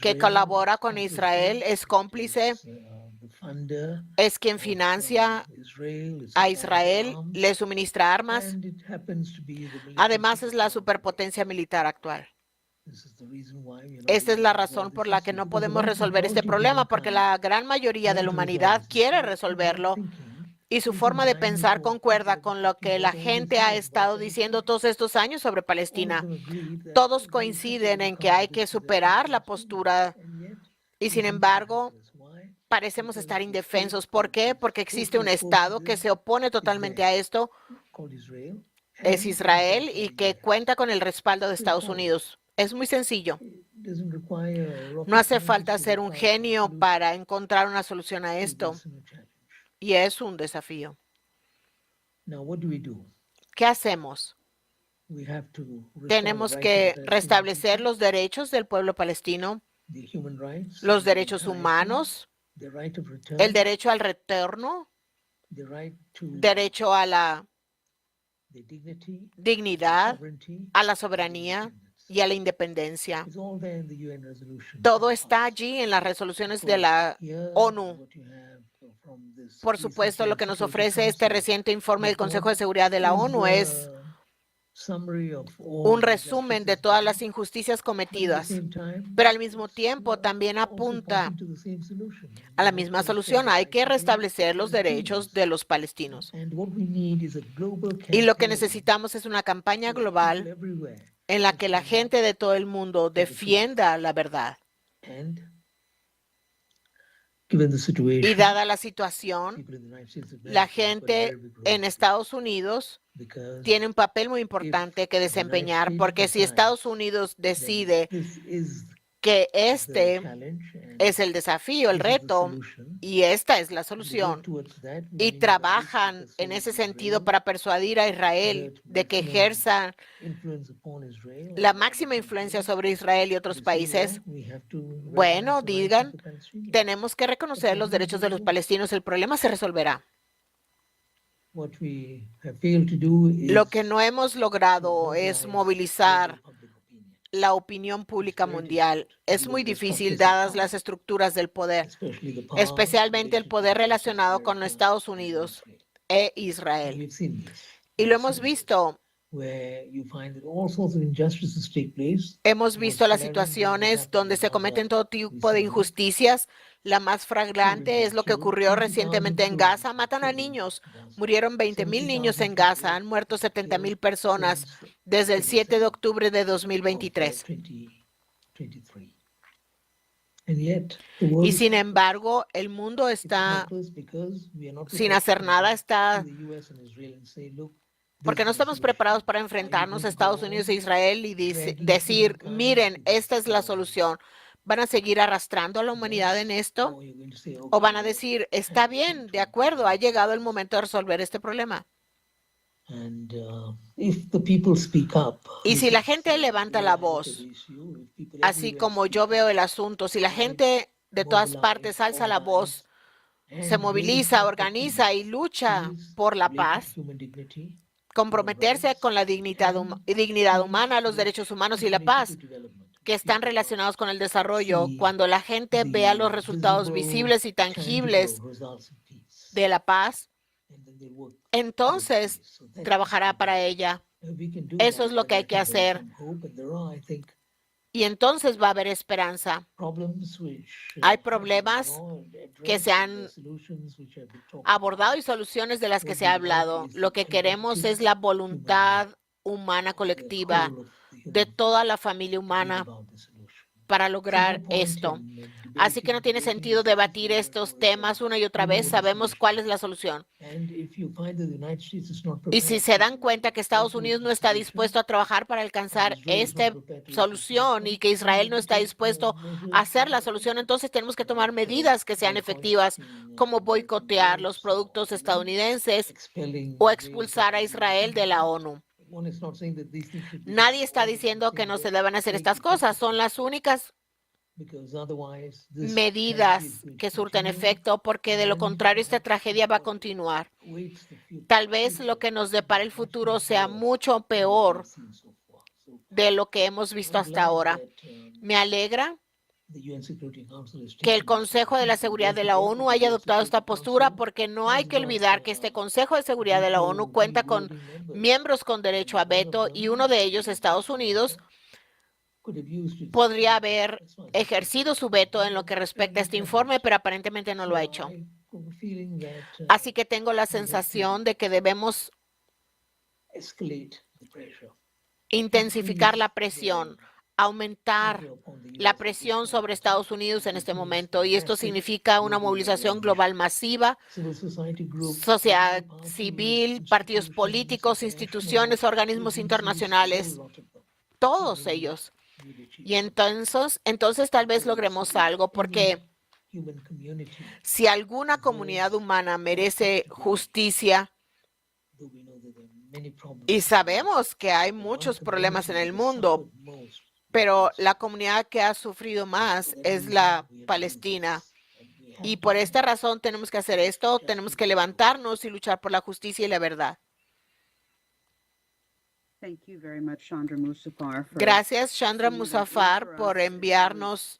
que colabora con Israel, es cómplice, es quien financia a Israel, le suministra armas. Además, es la superpotencia militar actual. Esta es la razón por la que no podemos resolver este problema, porque la gran mayoría de la humanidad quiere resolverlo y su forma de pensar concuerda con lo que la gente ha estado diciendo todos estos años sobre Palestina. Todos coinciden en que hay que superar la postura y, sin embargo, parecemos estar indefensos. ¿Por qué? Porque existe un Estado que se opone totalmente a esto, es Israel, y que cuenta con el respaldo de Estados Unidos. Es muy sencillo. No hace falta ser un genio para encontrar una solución a esto, y es un desafío. ¿Qué hacemos? Tenemos que restablecer los derechos del pueblo palestino, los derechos humanos, el derecho al retorno, derecho a la dignidad, a la soberanía y a la independencia. Todo está allí en las resoluciones de la ONU. Por supuesto, lo que nos ofrece este reciente informe del Consejo de Seguridad de la ONU es un resumen de todas las injusticias cometidas, pero al mismo tiempo también apunta a la misma solución. Hay que restablecer los derechos de los palestinos. Y lo que necesitamos es una campaña global en la que la gente de todo el mundo defienda la verdad. Y dada la situación, la gente en Estados Unidos tiene un papel muy importante que desempeñar, porque si Estados Unidos decide que este es el desafío, el reto, y esta es la solución, y trabajan en ese sentido para persuadir a Israel de que ejerza la máxima influencia sobre Israel y otros países, bueno, digan, tenemos que reconocer los derechos de los palestinos, el problema se resolverá. Lo que no hemos logrado es movilizar la opinión pública mundial. Es muy difícil dadas las estructuras del poder, especialmente el poder relacionado con los Estados Unidos e Israel. Y lo hemos visto. Hemos visto las situaciones donde se cometen todo tipo de injusticias. La más flagrante es lo que ocurrió recientemente en Gaza. Matan a niños. Murieron 20,000 niños en Gaza. Han muerto 70,000 personas desde el 7 de octubre de 2023. Y sin embargo, el mundo está sin hacer nada, porque no estamos preparados para enfrentarnos a Estados Unidos e Israel y decir, miren, esta es la solución. ¿Van a seguir arrastrando a la humanidad en esto? ¿O van a decir, está bien, de acuerdo, ha llegado el momento de resolver este problema? Y si la gente levanta la voz, así como yo veo el asunto, si la gente de todas partes alza la voz, se moviliza, organiza y lucha por la paz, comprometerse con la dignidad humana, los derechos humanos y la paz, que están relacionados con el desarrollo. Cuando la gente vea los resultados visibles y tangibles de la paz, entonces trabajará para ella. Eso es lo que hay que hacer. Y entonces va a haber esperanza. Hay problemas que se han abordado y soluciones de las que se ha hablado. Lo que queremos es la voluntad humana colectiva de toda la familia humana para lograr esto. Así que no tiene sentido debatir estos temas una y otra vez. Sabemos cuál es la solución. Y si se dan cuenta que Estados Unidos no está dispuesto a trabajar para alcanzar esta solución y que Israel no está dispuesto a hacer la solución, entonces tenemos que tomar medidas que sean efectivas, como boicotear los productos estadounidenses o expulsar a Israel de la ONU. Nadie está diciendo que no se deban hacer estas cosas. Son las únicas medidas que surten efecto, porque de lo contrario esta tragedia va a continuar. Tal vez lo que nos depara el futuro sea mucho peor de lo que hemos visto hasta ahora. Me alegra que el Consejo de la Seguridad de la ONU haya adoptado esta postura, porque no hay que olvidar que este Consejo de Seguridad de la ONU cuenta con miembros con derecho a veto y uno de ellos, Estados Unidos, podría haber ejercido su veto en lo que respecta a este informe, pero aparentemente no lo ha hecho. Así que tengo la sensación de que debemos intensificar la presión, aumentar la presión sobre Estados Unidos en este momento, y esto significa una movilización global masiva, sociedad civil, partidos políticos, instituciones, organismos internacionales, todos ellos. Y entonces tal vez logremos algo, porque si alguna comunidad humana merece justicia, y sabemos que hay muchos problemas en el mundo, pero la comunidad que ha sufrido más es la Palestina. Y por esta razón tenemos que hacer esto, tenemos que levantarnos y luchar por la justicia y la verdad. Gracias, Chandra Muzaffar, por enviarnos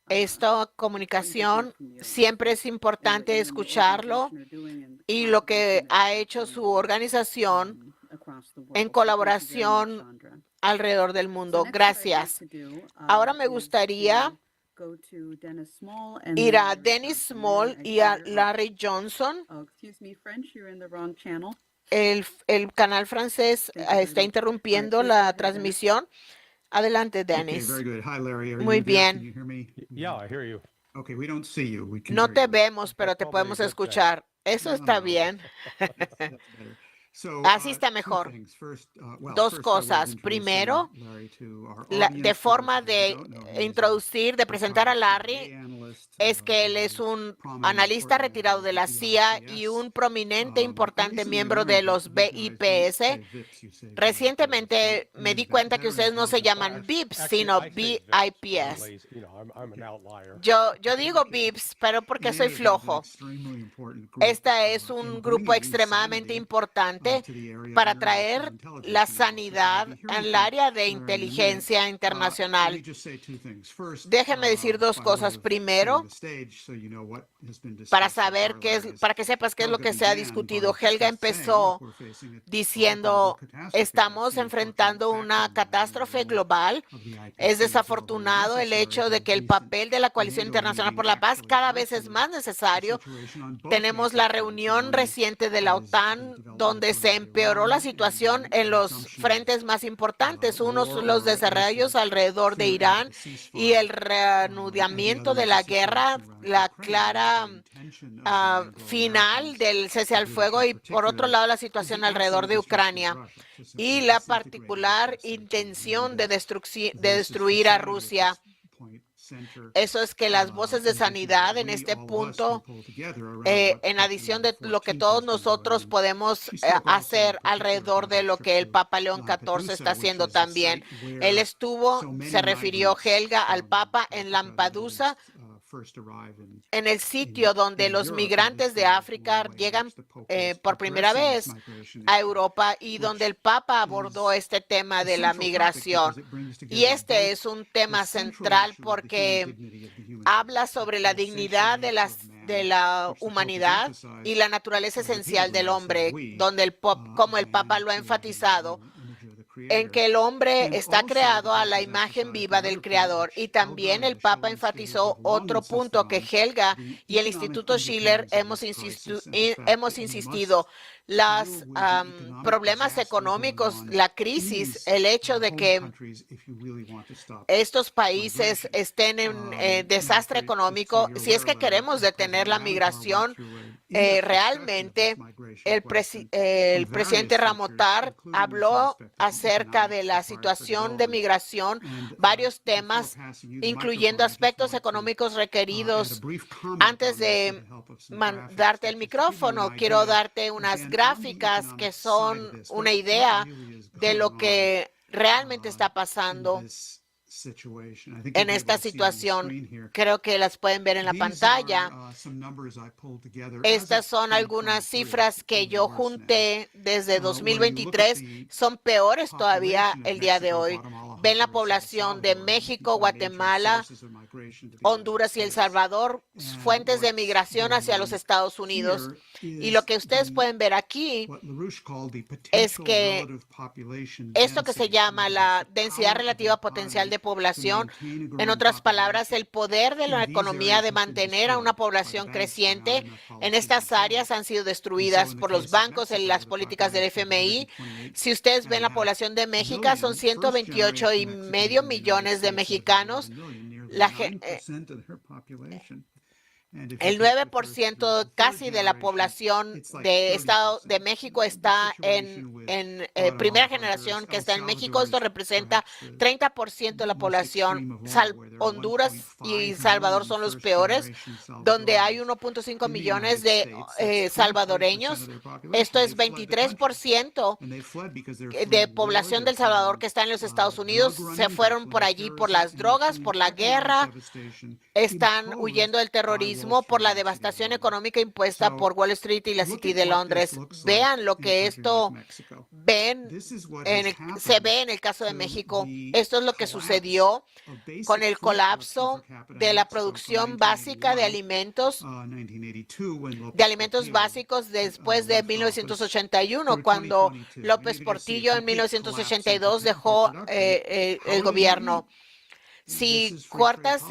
esta comunicación. Siempre es importante escucharlo y lo que ha hecho su organización en colaboración alrededor del mundo. Gracias. Ahora me gustaría ir a Dennis Small y a Larry Johnson. El canal francés está interrumpiendo la transmisión. Adelante, Dennis. Muy bien. No te vemos, pero te podemos escuchar. Eso está bien. Así está mejor. Dos cosas. Primero, de forma de introducir, de presentar a Larry, es que él es un analista retirado de la CIA y un prominente, importante miembro de los BIPS. Recientemente me di cuenta que ustedes no se llaman BIPS, sino BIPS. Yo digo BIPS, pero porque soy flojo. Este es un grupo extremadamente importante para traer la sanidad en el área de inteligencia internacional. Déjenme decir dos cosas. Primero, para que sepas qué es lo que se ha discutido. Helga empezó diciendo, estamos enfrentando una catástrofe global. Es desafortunado el hecho de que el papel de la Coalición Internacional por la Paz cada vez es más necesario. Tenemos la reunión reciente de la OTAN, donde se empeoró la situación en los frentes más importantes. Uno son los desarrollos alrededor de Irán y el reanudamiento de la guerra, la clara final del cese al fuego, y por otro lado la situación alrededor de Ucrania y la particular intención de destruir a Rusia. Eso es que las voces de sanidad en este punto, en adición de lo que todos nosotros podemos hacer alrededor de lo que el Papa León XIV está haciendo también. Él se refirió Helga al Papa en Lampedusa, en el sitio donde los migrantes de África llegan por primera vez a Europa y donde el Papa abordó este tema de la migración. Y este es un tema central porque habla sobre la dignidad de la humanidad y la naturaleza esencial del hombre, donde como el Papa lo ha enfatizado, en que el hombre está creado a la imagen viva del Creador. Y también el Papa enfatizó otro punto que Helga y el Instituto Schiller hemos insistido. Los problemas económicos, la crisis, el hecho de que estos países estén en desastre económico, si es que queremos detener la migración, realmente el presidente Ramotar habló acerca de la situación de migración, varios temas, incluyendo aspectos económicos requeridos. Antes de darte el micrófono, quiero darte unas gráficas que son una idea de lo que realmente está pasando en esta situación. Creo que las pueden ver en la pantalla. Estas son algunas cifras que yo junté desde 2023. Son peores todavía el día de hoy. Ven la población de México, Guatemala, Honduras y El Salvador, fuentes de migración hacia los Estados Unidos. Y lo que ustedes pueden ver aquí es que esto que se llama la densidad relativa potencial de población, en otras palabras, el poder de la economía de mantener a una población creciente en estas áreas han sido destruidas por los bancos en las políticas del FMI. Si ustedes ven la población de México, son 128.5 millones de mexicanos. El 9% casi de la población de Estado de México está en primera generación que está en México. Esto representa 30% de la población. Honduras y Salvador son los peores, donde hay 1.5 millones de salvadoreños. Esto es 23% de población del Salvador que está en los Estados Unidos. Se fueron por allí por las drogas, por la guerra. Están huyendo del terrorismo, por la devastación económica impuesta por Wall Street y la City de Londres. Vean lo que esto se ve en el caso de México. Esto es lo que sucedió con el colapso de la producción básica de alimentos básicos después de 1981, cuando López Portillo en 1982 dejó el gobierno. Si cortas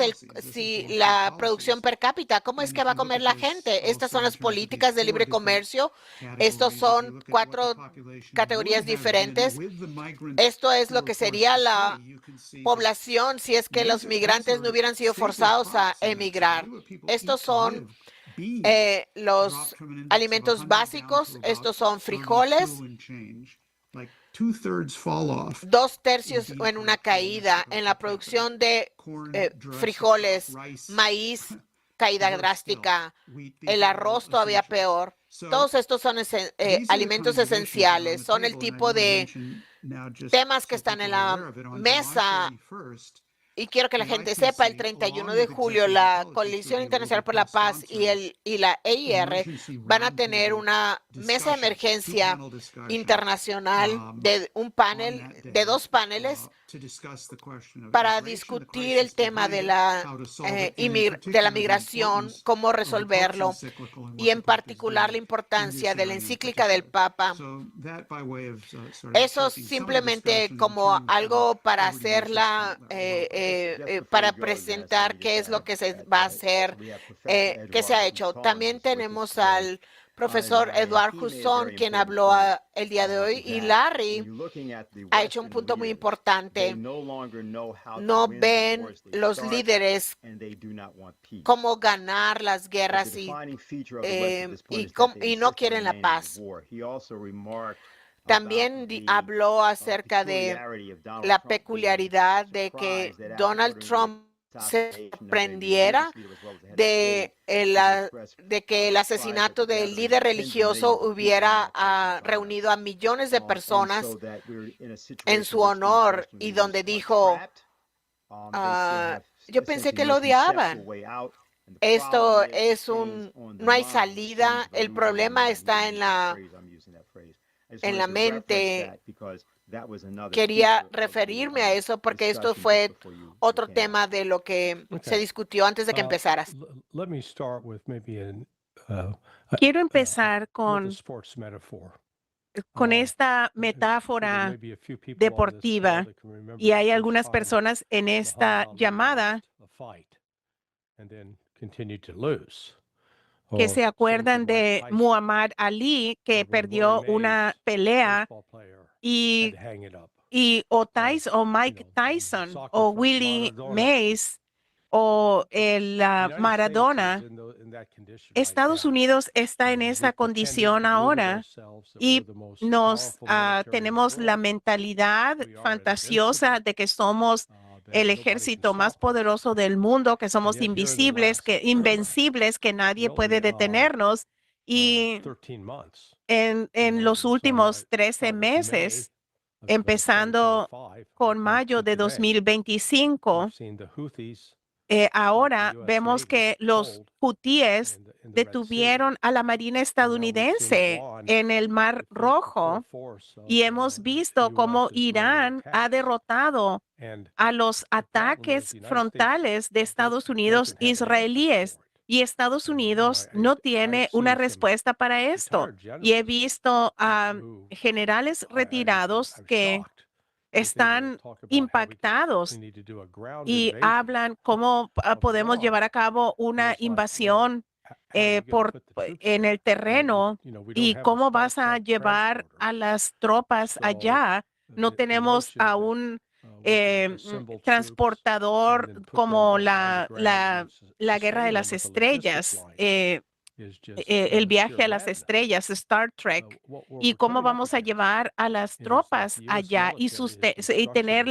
la producción per cápita, ¿cómo es que va a comer la gente? Estas son las políticas de libre comercio. Estos son 4 categorías diferentes. Esto es lo que sería la población si es que los migrantes no hubieran sido forzados a emigrar. Estos son los alimentos básicos. Estos son frijoles. 2/3 en una caída en la producción de frijoles, maíz, caída drástica, el arroz todavía peor. Todos estos son alimentos esenciales, son el tipo de temas que están en la mesa. Y quiero que la gente sepa, el 31 de julio, la Coalición Internacional por la Paz y la EIR van a tener una mesa de emergencia internacional de de 2 paneles para discutir el tema de la migración, cómo resolverlo, y en particular la importancia de la encíclica del Papa. Eso simplemente como algo para hacerla, para presentar qué es lo que se va a hacer, qué se ha hecho. También tenemos al profesor Eduard Husson, quien habló el día de hoy, y Larry ha hecho un punto muy importante. No ven los líderes cómo ganar las guerras y no quieren la paz. También habló acerca de la peculiaridad de que Donald Trump se sorprendiera de que el asesinato del líder religioso hubiera reunido a millones de personas en su honor, y donde dijo, yo pensé que lo odiaban. Esto es no hay salida. El problema está en la mente. Quería referirme a eso porque esto fue otro tema de lo que se discutió antes de que empezaras. Quiero empezar con esta metáfora deportiva, y hay algunas personas en esta llamada que se acuerdan de Muhammad Ali, que perdió una pelea, y o Mike Tyson o Willie Mays o Maradona. Estados Unidos está en esa condición ahora, y tenemos la mentalidad fantasiosa de que somos el ejército más poderoso del mundo, que somos invencibles, que nadie puede detenernos. Y en los últimos 13 meses, empezando con mayo de 2025, ahora vemos que los hutíes detuvieron a la Marina estadounidense en el Mar Rojo, y hemos visto cómo Irán ha derrotado a los ataques frontales de Estados Unidos israelíes. Y Estados Unidos no tiene una respuesta para esto. Y he visto a generales retirados que están impactados y hablan cómo podemos llevar a cabo una invasión en el terreno, y cómo vas a llevar a las tropas allá. No tenemos a un transportador como la Guerra de las Estrellas, el viaje a las estrellas, Star Trek, y cómo vamos a llevar a las tropas allá y tener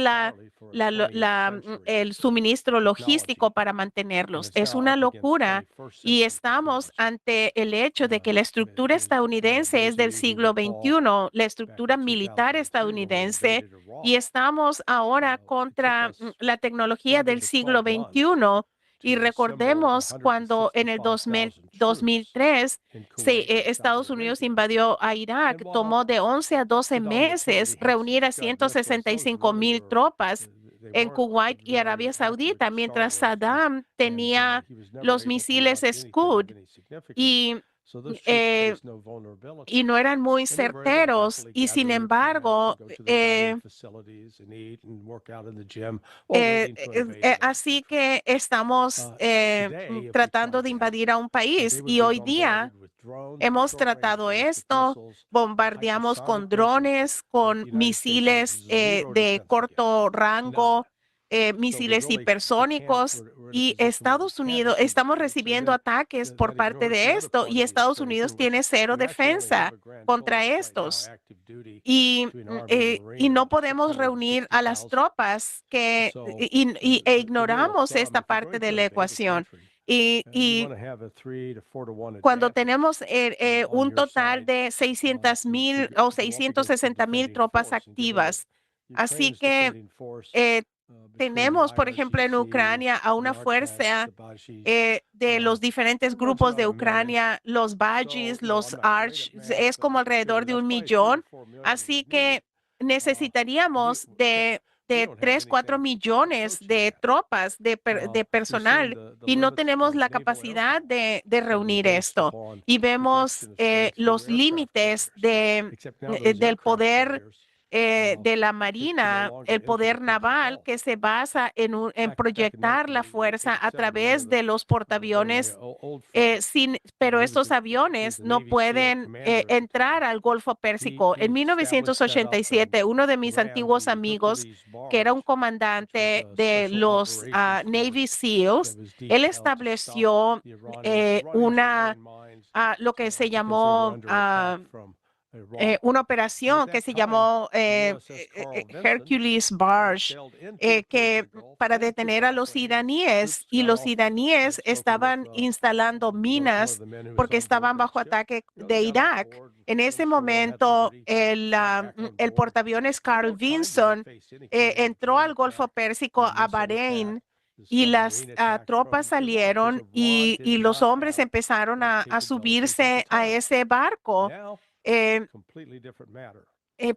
el suministro logístico para mantenerlos. Es una locura, y estamos ante el hecho de que la estructura estadounidense es del siglo XXI, la estructura militar estadounidense, y estamos ahora contra la tecnología del siglo XXI. Y recordemos cuando en el 2003 Estados Unidos invadió a Irak, tomó de 11 a 12 meses reunir a 165,000 tropas, en Kuwait y Arabia Saudita, mientras Saddam tenía los misiles Scud y y no eran muy certeros y sin embargo así que estamos tratando de invadir a un país y hoy día hemos tratado esto, bombardeamos con drones, con misiles de corto rango, misiles hipersónicos y Estados Unidos, estamos recibiendo ataques por parte de esto y Estados Unidos tiene cero defensa contra estos. Y no podemos reunir a las tropas e ignoramos esta parte de la ecuación. Y cuando tenemos un total de 600,000 o 660,000 tropas activas, así que tenemos, por ejemplo, en Ucrania a una fuerza de los diferentes grupos de Ucrania, los Bajis, los Arch, es como alrededor de 1,000,000. Así que necesitaríamos de 3, 4 millones de tropas, de personal, y no tenemos la capacidad de reunir esto. Y vemos los límites del poder de la Marina, el poder naval que se basa en proyectar la fuerza a través de los portaaviones, pero estos aviones no pueden entrar al Golfo Pérsico. En 1987, uno de mis antiguos amigos, que era un comandante de los Navy SEALs, él estableció lo que se llamó una operación que se llamó Hercules Barge, que para detener a los iraníes, y los iraníes estaban instalando minas porque estaban bajo ataque de Irak. En ese momento, el portaaviones Carl Vinson entró al Golfo Pérsico, a Bahrein, y las tropas salieron y los hombres empezaron a subirse a ese barco.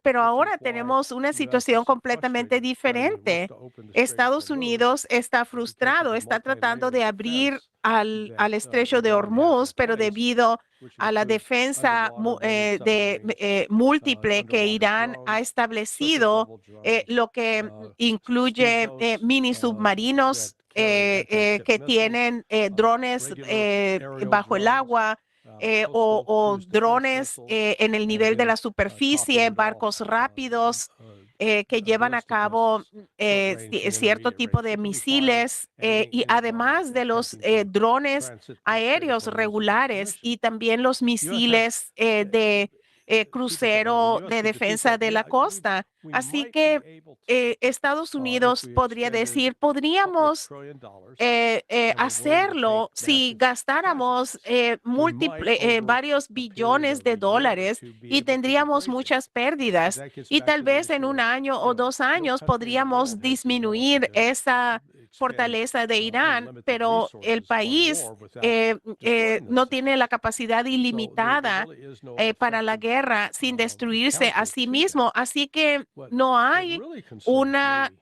Pero ahora tenemos una situación completamente diferente. Estados Unidos está frustrado, está tratando de abrir al estrecho de Hormuz, pero debido a la defensa múltiple que Irán ha establecido, lo que incluye mini submarinos que tienen drones bajo el agua, o drones en el nivel de la superficie, barcos rápidos que llevan a cabo cierto tipo de misiles, y además de los drones aéreos regulares y también los misiles de crucero de defensa de la costa. Así que Estados Unidos podría decir, podríamos hacerlo si gastáramos varios billones de dólares y tendríamos muchas pérdidas. Y tal vez en 1 año o 2 años podríamos disminuir esa fortaleza de Irán, pero el país no tiene la capacidad ilimitada para la guerra sin destruirse a sí mismo. Así que no hay una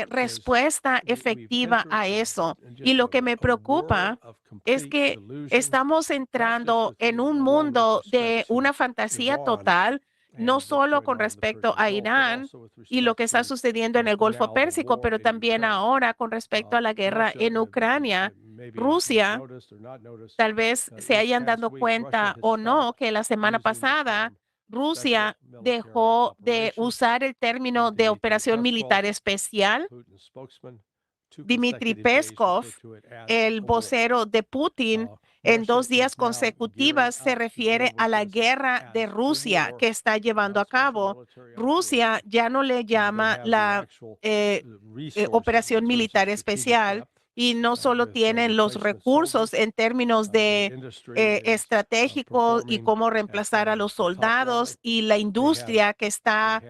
respuesta efectiva a eso. Y lo que me preocupa es que estamos entrando en un mundo de una fantasía total, no solo con respecto a Irán y lo que está sucediendo en el Golfo Pérsico, pero también ahora con respecto a la guerra en Ucrania. Rusia, tal vez se hayan dado cuenta o no, que la semana pasada Rusia dejó de usar el término de operación militar especial. Dmitry Peskov, el vocero de Putin, en 2 días consecutivos se refiere a la guerra de Rusia que está llevando a cabo. Rusia ya no le llama la operación militar especial, y no solo tienen los recursos en términos de estratégicos y cómo reemplazar a los soldados, y la industria que está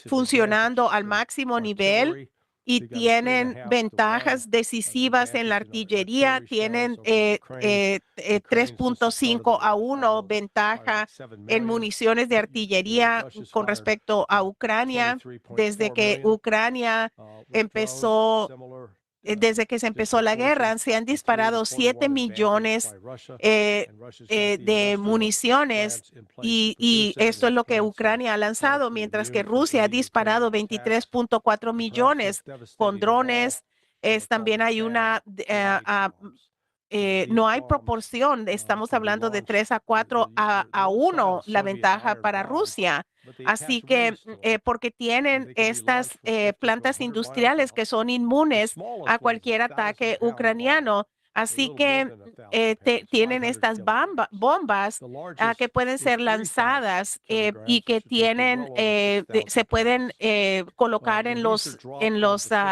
funcionando al máximo nivel. y tienen ventajas decisivas en la artillería, tienen 3.5-1 ventaja en municiones de artillería con respecto a Ucrania. Desde que Ucrania empezó, desde que se empezó la guerra, se han disparado 7 millones de municiones y esto es lo que Ucrania ha lanzado, mientras que Rusia ha disparado 23.4 millones con drones. También hay no hay proporción, estamos hablando de 3-4-1 la ventaja para Rusia. Así que, porque tienen estas plantas industriales que son inmunes a cualquier ataque ucraniano. Así que tienen estas bombas que pueden ser lanzadas y que tienen, se pueden colocar en los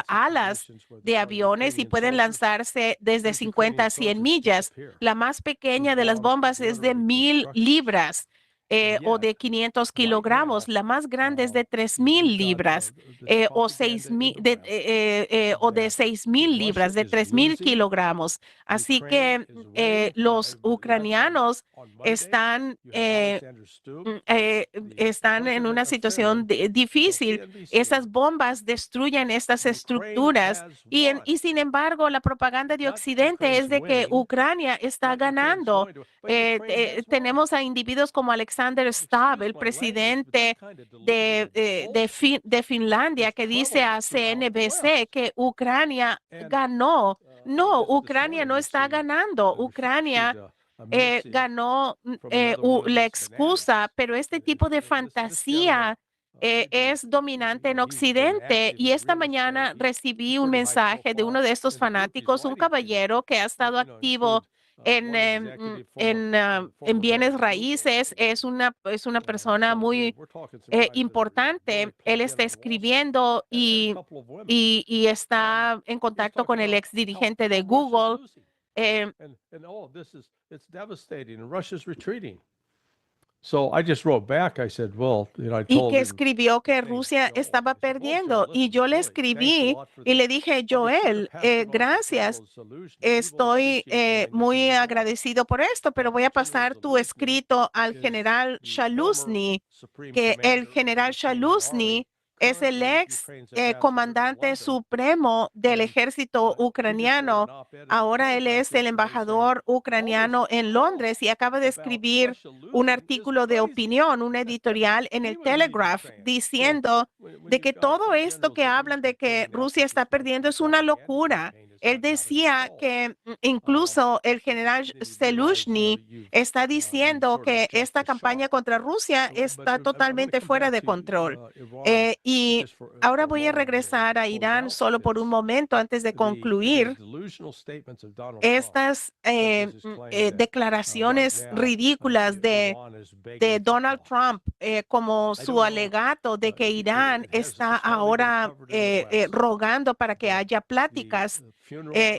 alas de aviones y pueden lanzarse desde 50 a 100 millas. La más pequeña de las bombas es de 1,000 libras. O de 500 kilogramos, la más grande es de 3,000 libras o 6,000 o de 6,000 libras, de 3,000 kilogramos. Así que los ucranianos están en una situación difícil. Esas bombas destruyen estas estructuras y sin embargo la propaganda de Occidente es de que Ucrania está ganando. Tenemos a individuos como Alexander Stubb, el presidente de Finlandia, que dice a CNBC que Ucrania ganó. No, Ucrania no está ganando. Ucrania ganó la excusa, pero este tipo de fantasía es dominante en Occidente. Y esta mañana recibí un mensaje de uno de estos fanáticos, un caballero que ha estado activo en bienes raíces, es una persona muy importante. Él está escribiendo y está en contacto con el ex dirigente de Google. Y que escribió que Rusia estaba perdiendo. Y yo le escribí y le dije, Joel, gracias. Estoy muy agradecido por esto, pero voy a pasar tu escrito al general Shaluzny, que el general Shaluzny es el ex comandante supremo del ejército ucraniano. Ahora él es el embajador ucraniano en Londres y acaba de escribir un artículo de opinión, un editorial en el Telegraph, diciendo de que todo esto que hablan de que Rusia está perdiendo es una locura. Él decía que incluso el general Zelensky está diciendo que esta campaña contra Rusia está totalmente fuera de control. Y ahora voy a regresar a Irán solo por un momento antes de concluir. Estas declaraciones ridículas de Donald Trump como su alegato de que Irán está ahora rogando para que haya pláticas.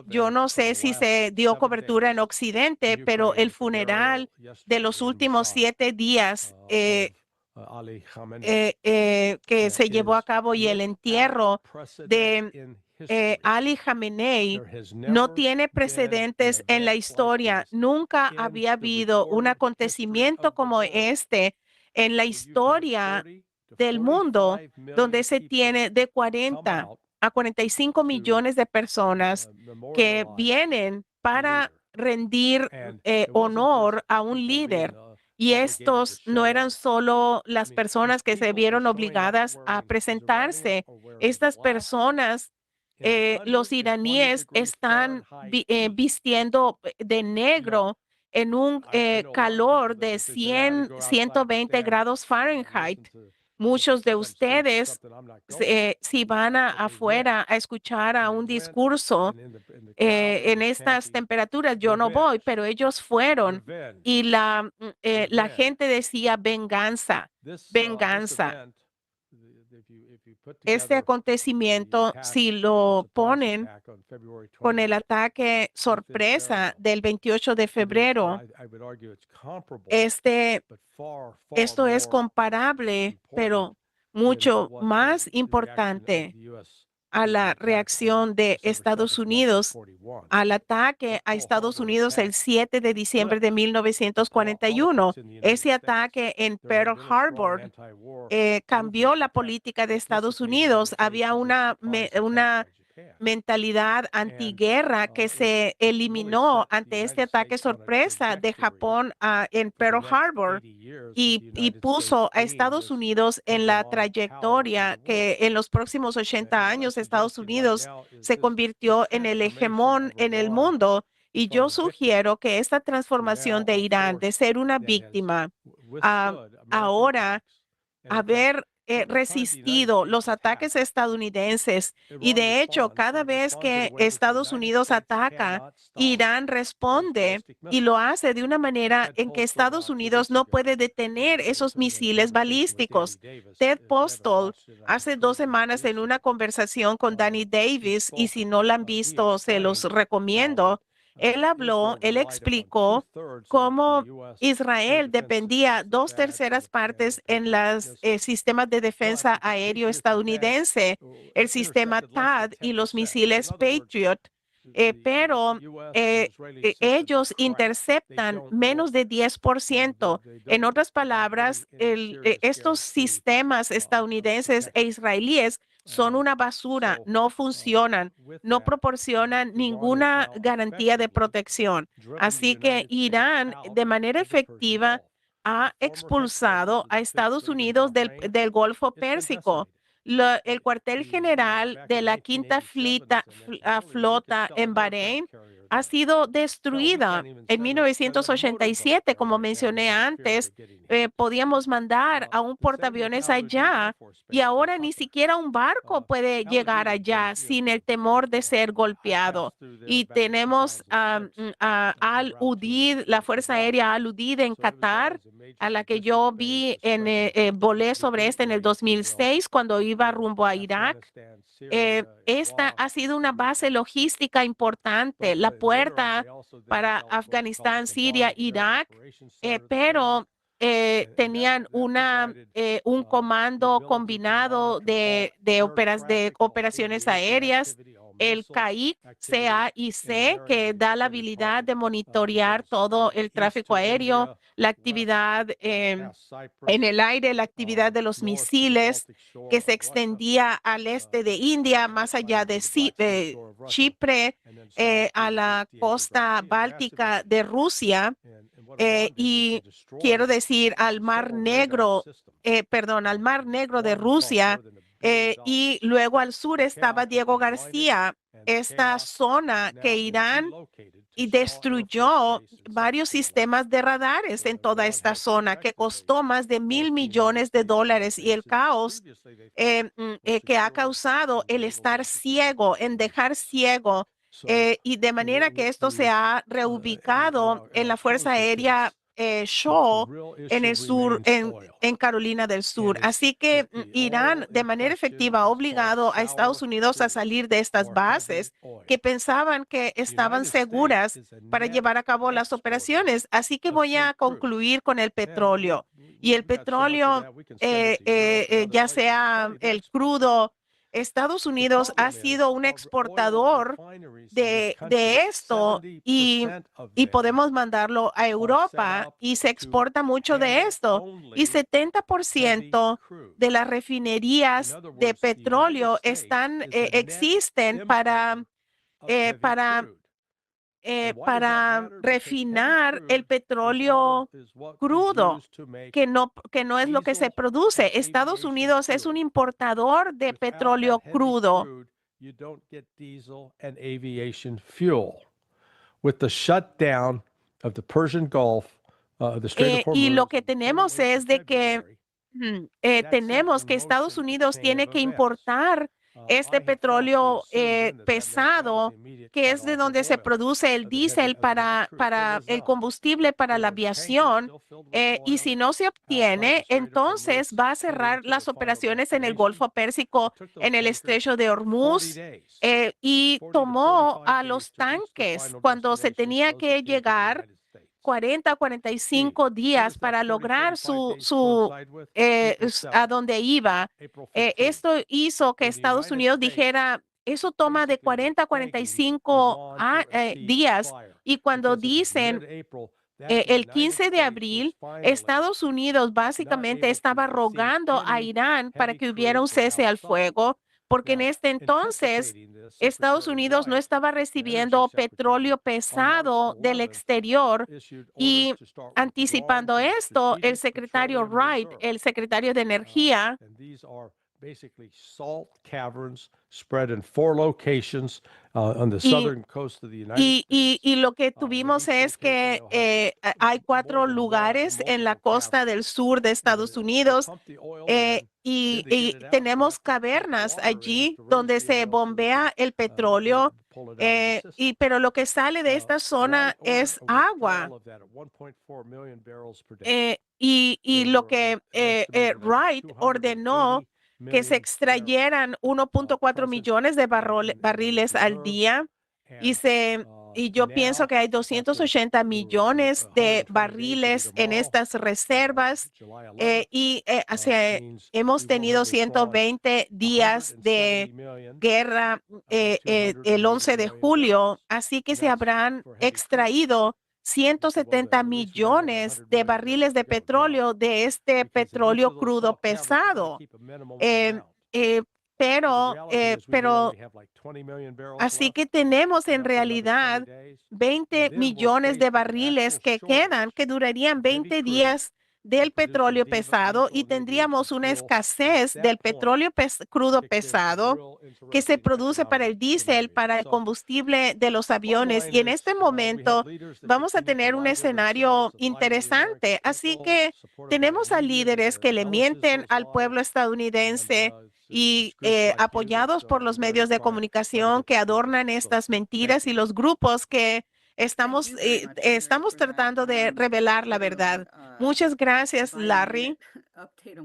Yo no sé si se dio cobertura en Occidente, pero el funeral de los últimos 7 días que se llevó a cabo y el entierro de Ali Khamenei no tiene precedentes en la historia. Nunca había habido un acontecimiento como este en la historia del mundo, donde se tiene de 40 a 45 millones de personas que vienen para rendir honor a un líder. Y estos no eran solo las personas que se vieron obligadas a presentarse. Estas personas, los iraníes están vistiendo de negro en un calor de 120 grados Fahrenheit. Muchos de ustedes, si van afuera a escuchar a un discurso en estas temperaturas, yo no voy, pero ellos fueron y la gente decía venganza, venganza. Este acontecimiento, si lo ponen con el ataque sorpresa del 28 de febrero, esto es comparable, pero mucho más importante. a la reacción de Estados Unidos al ataque a Estados Unidos el 7 de diciembre de 1941. Ese ataque en Pearl Harbor cambió la política de Estados Unidos. Había una mentalidad antiguerra que se eliminó ante este ataque sorpresa de Japón en Pearl Harbor y puso a Estados Unidos en la trayectoria que en los próximos 80 años Estados Unidos se convirtió en el hegemón en el mundo. Y yo sugiero que esta transformación de Irán de ser una víctima ahora haber resistido los ataques estadounidenses y de hecho cada vez que Estados Unidos ataca, Irán responde y lo hace de una manera en que Estados Unidos no puede detener esos misiles balísticos. Ted Postol hace 2 semanas en una conversación con Danny Davis, y si no la han visto se los recomiendo. Él explicó cómo Israel dependía 2/3 partes en los sistemas de defensa aéreo estadounidense, el sistema THAAD y los misiles Patriot, pero ellos interceptan menos de 10%. En otras palabras, estos sistemas estadounidenses e israelíes son una basura, no funcionan, no proporcionan ninguna garantía de protección. Así que Irán, de manera efectiva, ha expulsado a Estados Unidos del Golfo Pérsico. El cuartel general de la Quinta Flota en Bahrein ha sido destruida en 1987. Como mencioné antes, podíamos mandar a un portaaviones allá y ahora ni siquiera un barco puede llegar allá sin el temor de ser golpeado. Y tenemos a Al-Udeid, la Fuerza Aérea Al-Udeid en Qatar, a la que yo volé sobre en el 2006 cuando iba rumbo a Irak. Esta ha sido una base logística importante, la puerta para Afganistán, Siria, Irak, pero tenían un comando combinado de operaciones aéreas, el CAIC, que da la habilidad de monitorear todo el tráfico aéreo, la actividad en el aire, la actividad de los misiles que se extendía al este de India, más allá de Chipre, a la costa báltica de Rusia. Y quiero decir al Mar Negro de Rusia, y luego al sur estaba Diego García, esta zona que Irán destruyó varios sistemas de radares en toda esta zona, que costó más de $1,000 millones, y el caos que ha causado el estar ciego, en dejar ciego, y de manera que esto se ha reubicado en la Fuerza Aérea Shaw en el sur, en Carolina del Sur. Así que Irán de manera efectiva ha obligado a Estados Unidos a salir de estas bases que pensaban que estaban seguras para llevar a cabo las operaciones. Así que voy a concluir con el petróleo. Y el petróleo, ya sea el crudo, Estados Unidos ha sido un exportador de esto y podemos mandarlo a Europa y se exporta mucho de esto. Y 70% de las refinerías de petróleo existen para refinar el petróleo crudo, que no es lo que se produce. Estados Unidos es un importador de petróleo crudo. You don't get diesel and aviation fuel. With the shutdown of the Persian Gulf, the Strait of Hormuz, y lo que tenemos es de que tenemos que Estados Unidos tiene que importar este petróleo pesado, que es de donde se produce el diésel para el combustible para la aviación, y si no se obtiene, entonces va a cerrar las operaciones en el Golfo Pérsico, en el Estrecho de Hormuz, y tomó a los tanques cuando se tenía que llegar. 40 o 45 días para lograr a donde iba. Esto hizo que Estados Unidos dijera, eso toma de 40 a 45 días. Y cuando dicen el 15 de abril, Estados Unidos básicamente estaba rogando a Irán para que hubiera un cese al fuego, porque en este entonces Estados Unidos no estaba recibiendo petróleo pesado del exterior. Y anticipando esto, el secretario Wright, el secretario de Energía, basically salt caverns spread in 4 locations on the southern coast of the United States. Y lo que tuvimos es que hay 4 lugares en la costa del sur de Estados Unidos y tenemos cavernas allí donde se bombea el petróleo, pero lo que sale de esta zona es agua. Y lo que Wright ordenó que se extrayeran 1.4 millones de barriles al día y yo pienso que hay 280 millones de barriles en estas reservas hemos tenido 120 días de guerra el 11 de julio, así que se habrán extraído 170 millones de barriles de petróleo de este petróleo crudo pesado. Pero así que tenemos en realidad 20 millones de barriles que quedan, que durarían 20 días del petróleo pesado y tendríamos una escasez del petróleo crudo pesado que se produce para el diésel, para el combustible de los aviones. Y en este momento vamos a tener un escenario interesante. Así que tenemos a líderes que le mienten al pueblo estadounidense y apoyados por los medios de comunicación que adornan estas mentiras y los grupos que estamos tratando de revelar la verdad. Muchas gracias, Larry,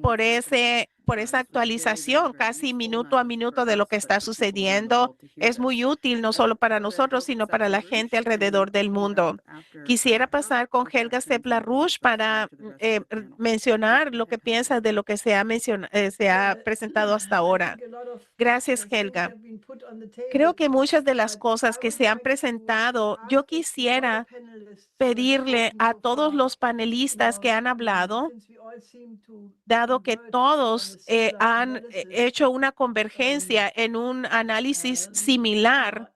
por esa actualización casi minuto a minuto de lo que está sucediendo. Es muy útil no solo para nosotros, sino para la gente alrededor del mundo. Quisiera pasar con Helga Seppler-Rouge para mencionar lo que piensa de lo que se ha presentado hasta ahora. Gracias, Helga. Creo que muchas de las cosas que se han presentado, yo quisiera pedirle a todos los panelistas que han hablado, dado que todos han hecho una convergencia en un análisis similar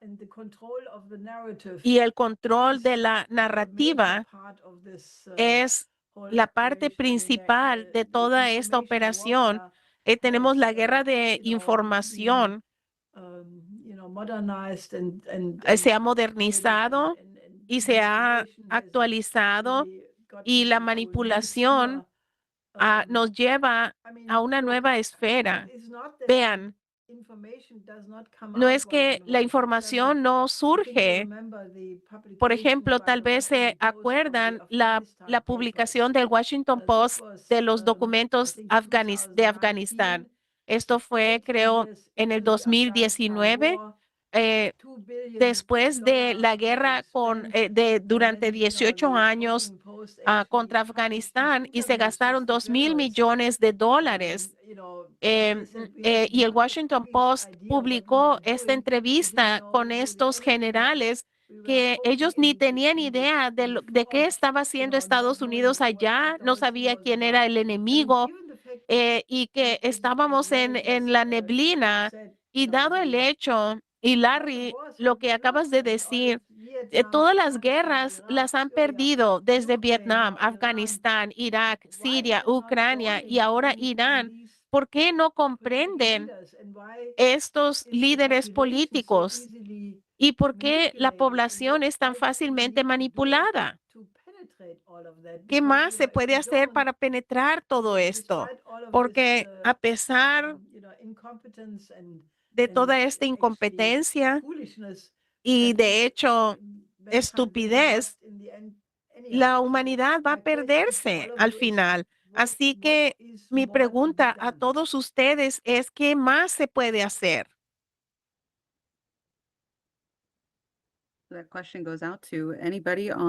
y el control de la narrativa es la parte principal de toda esta operación. Tenemos la guerra de información. Se ha modernizado y se ha actualizado y la manipulación nos lleva a una nueva esfera. Vean, no es que la información no surge. Por ejemplo, tal vez se acuerdan la publicación del Washington Post de los documentos de Afganistán. Esto fue, creo, en el 2019. Después de la guerra durante 18 años contra Afganistán y se gastaron $2,000 millones. Y el Washington Post publicó esta entrevista con estos generales que ellos ni tenían idea de qué estaba haciendo Estados Unidos allá, no sabía quién era el enemigo y que estábamos en la neblina. Y dado el hecho, y Larry, lo que acabas de decir, todas las guerras las han perdido desde Vietnam, Afganistán, Irak, Siria, Ucrania y ahora Irán. ¿Por qué no comprenden estos líderes políticos? ¿Y por qué la población es tan fácilmente manipulada? ¿Qué más se puede hacer para penetrar todo esto? Porque a pesar de toda esta incompetencia y de hecho estupidez, la humanidad va a perderse al final. Así que mi pregunta a todos ustedes es, ¿qué más se puede hacer?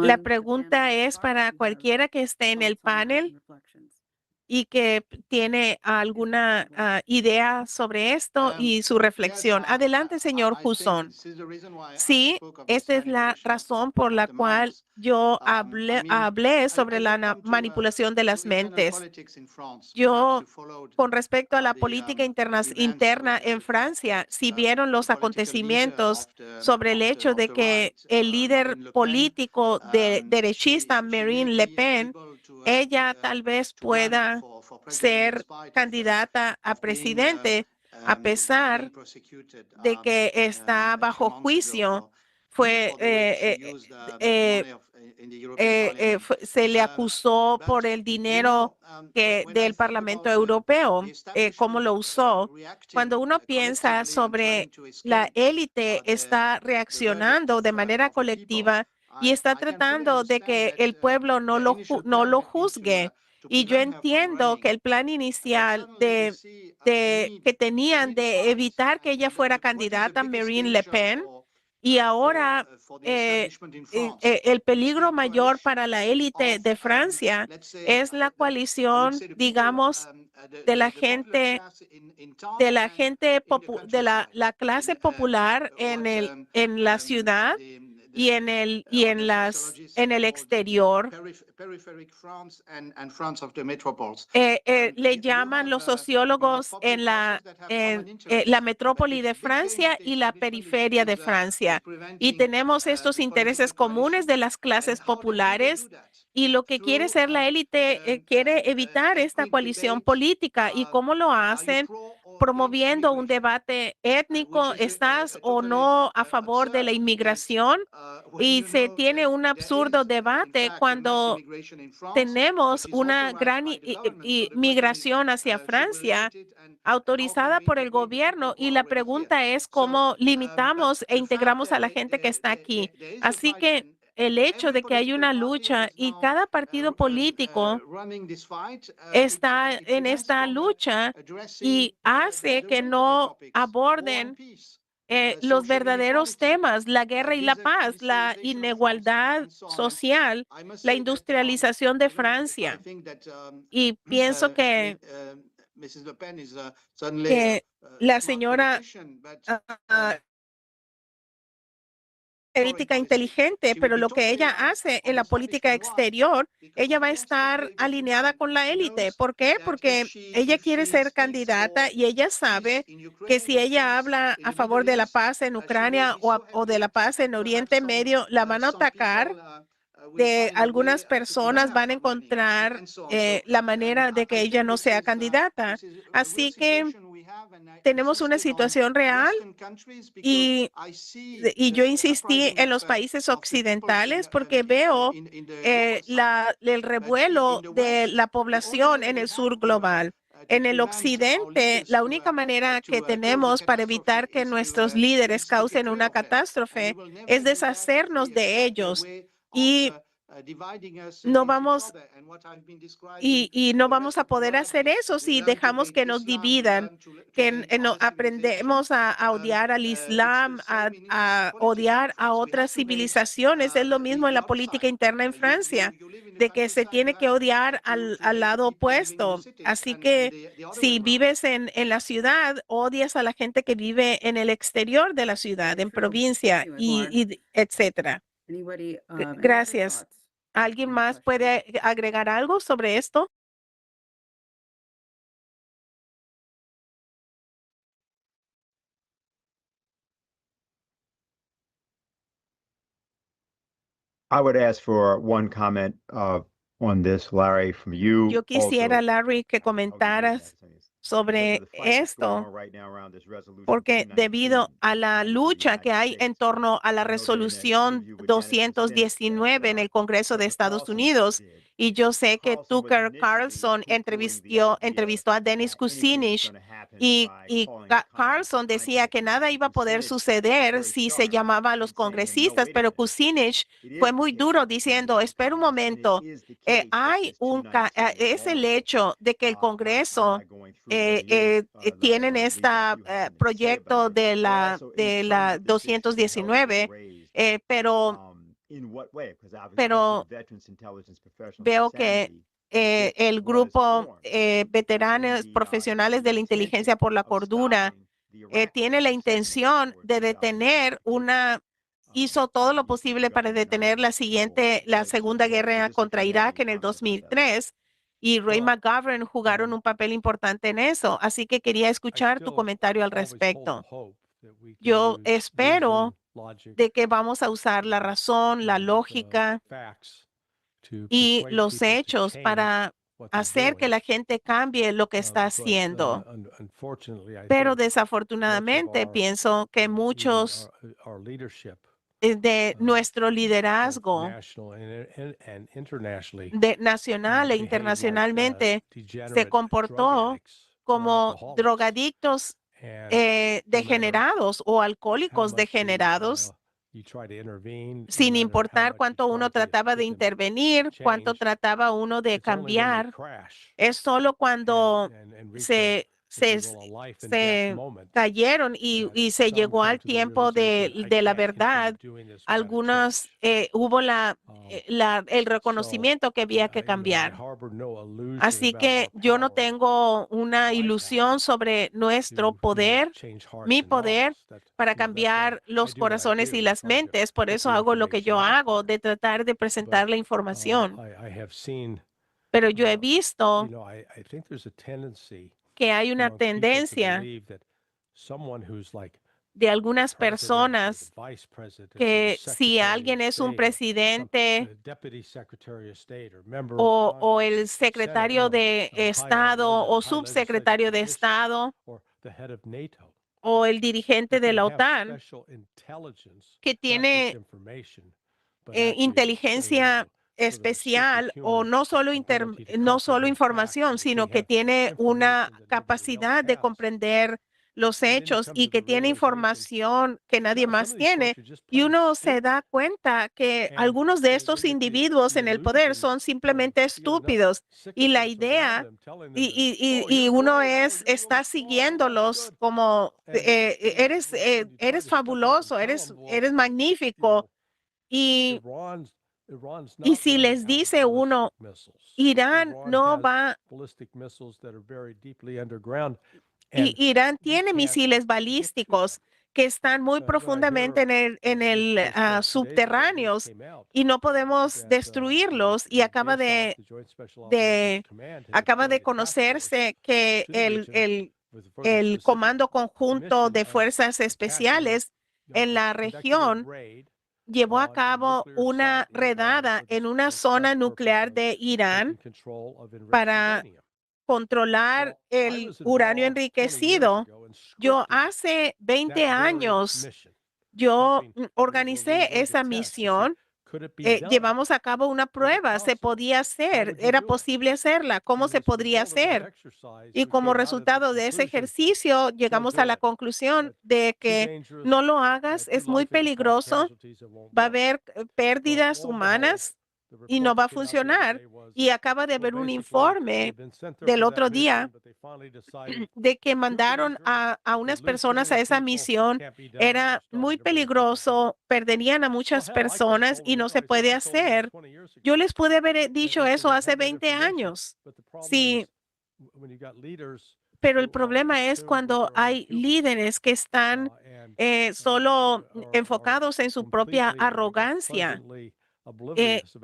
La pregunta es para cualquiera que esté en el panel y que tiene alguna idea sobre esto y su reflexión. Adelante, señor Husson. Sí, esta es la razón por la cual yo hablé sobre la manipulación de las mentes. Yo, con respecto a la política interna en Francia, si vieron los acontecimientos sobre el hecho de que el líder político derechista, Marine Le Pen, ella tal vez pueda ser candidata a presidente, a pesar de que está bajo juicio. Se le acusó por el dinero del Parlamento Europeo, cómo lo usó. Cuando uno piensa sobre la élite está reaccionando de manera colectiva y está tratando de que el pueblo no lo juzgue. Y yo entiendo que el plan inicial que tenían de evitar que ella fuera candidata, Marine Le Pen, y ahora el peligro mayor para la élite de Francia es la coalición, digamos, de la gente, la clase popular en la ciudad y en el exterior. Le llaman los sociólogos en la metrópoli de Francia y la periferia de Francia. Y tenemos estos intereses comunes de las clases populares. Y lo que quiere ser la élite quiere evitar esta coalición política. ¿Y cómo lo hacen? Promoviendo un debate étnico, ¿estás o no a favor de la inmigración? Y se tiene un absurdo debate cuando tenemos una gran migración hacia Francia autorizada por el gobierno, y la pregunta es cómo limitamos e integramos a la gente que está aquí. Así que el hecho de que hay una lucha y cada partido político está en esta lucha y hace que no aborden los verdaderos temas, la guerra y la paz, la inigualdad social, la industrialización de Francia. Y pienso que la señora política inteligente, pero lo que ella hace en la política exterior, ella va a estar alineada con la élite. ¿Por qué? Porque ella quiere ser candidata y ella sabe que si ella habla a favor de la paz en Ucrania o de la paz en Oriente Medio, la van a atacar. Algunas personas van a encontrar la manera de que ella no sea candidata. Así que tenemos una situación real y yo insistí en los países occidentales porque veo el revuelo de la población en el sur global. En el occidente, la única manera que tenemos para evitar que nuestros líderes causen una catástrofe es deshacernos de ellos. Y no vamos a poder hacer eso si dejamos que nos dividan, que no aprendemos a odiar al Islam, a odiar a otras civilizaciones. Es lo mismo en la política interna en Francia, de que se tiene que odiar al lado opuesto. Así que si vives en la ciudad, odias a la gente que vive en el exterior de la ciudad, en provincia y etcétera. Gracias. ¿Alguien más puede agregar algo sobre esto? I would ask for one comment on this, Larry, from you. Yo quisiera, also. Larry, que I'll give you comentaras that, Sonia. sobre Because of the fight that's going esto, on right now around this resolution porque 219 debido a la in the lucha que United hay en States. torno a la I know during that resolución interview with Janet Kucinich 219 en el Congreso de what the Estados Paulson Unidos, did Y yo sé que Tucker Carlson entrevistó a Dennis Kucinich y Carlson decía que nada iba a poder suceder si se llamaba a los congresistas, pero Kucinich fue muy duro diciendo, espera un momento, es el hecho de que el Congreso tienen este proyecto de la 219, pero veo que el grupo veteranos profesionales de la inteligencia por la cordura tiene la intención de hizo todo lo posible para detener la segunda guerra contra Irak en el 2003 y Ray McGovern jugaron un papel importante en eso. Así que quería escuchar tu comentario al respecto. Yo espero de que vamos a usar la razón, la lógica y los hechos para hacer que la gente cambie lo que está haciendo. Pero desafortunadamente pienso que muchos de nuestro liderazgo nacional e internacionalmente se comportó como drogadictos degenerados o alcohólicos degenerados, sin importar cuánto uno trataba de intervenir, cuánto trataba uno de cambiar. Es solo cuando se cayeron y se llegó al tiempo de la verdad. Algunos hubo el reconocimiento que había que cambiar. Así que yo no tengo una ilusión sobre nuestro poder, mi poder para cambiar los corazones y las mentes. Por eso hago lo que yo hago, de tratar de presentar la información. Pero yo he visto que hay una tendencia de algunas personas que si alguien es un presidente o el secretario de Estado o subsecretario de Estado o el dirigente de la OTAN que tiene inteligencia especial o no solo información, sino que tiene una capacidad de comprender los hechos y que tiene información que nadie más tiene. Y uno se da cuenta que algunos de estos individuos en el poder son simplemente estúpidos y la idea y uno está siguiéndolos como eres fabuloso, eres magnífico. Y si les dice uno, Irán no va, Irán tiene misiles balísticos que están muy profundamente en el subterráneos y no podemos destruirlos. Y acaba de conocerse que el Comando Conjunto de Fuerzas Especiales en la región llevó a cabo una redada en una zona nuclear de Irán para controlar el uranio enriquecido. Yo hace 20 años, yo organicé esa misión. Llevamos a cabo una prueba, se podía hacer, era posible hacerla, ¿cómo se podría hacer? Y como resultado de ese ejercicio, llegamos a la conclusión de que no lo hagas, es muy peligroso, va a haber pérdidas humanas y no va a funcionar. Y acaba de haber un informe del otro día de que mandaron a unas personas a esa misión. Era muy peligroso, perderían a muchas personas y no se puede hacer. Yo les pude haber dicho eso hace 20 años. Sí, pero el problema es cuando hay líderes que están solo enfocados en su propia arrogancia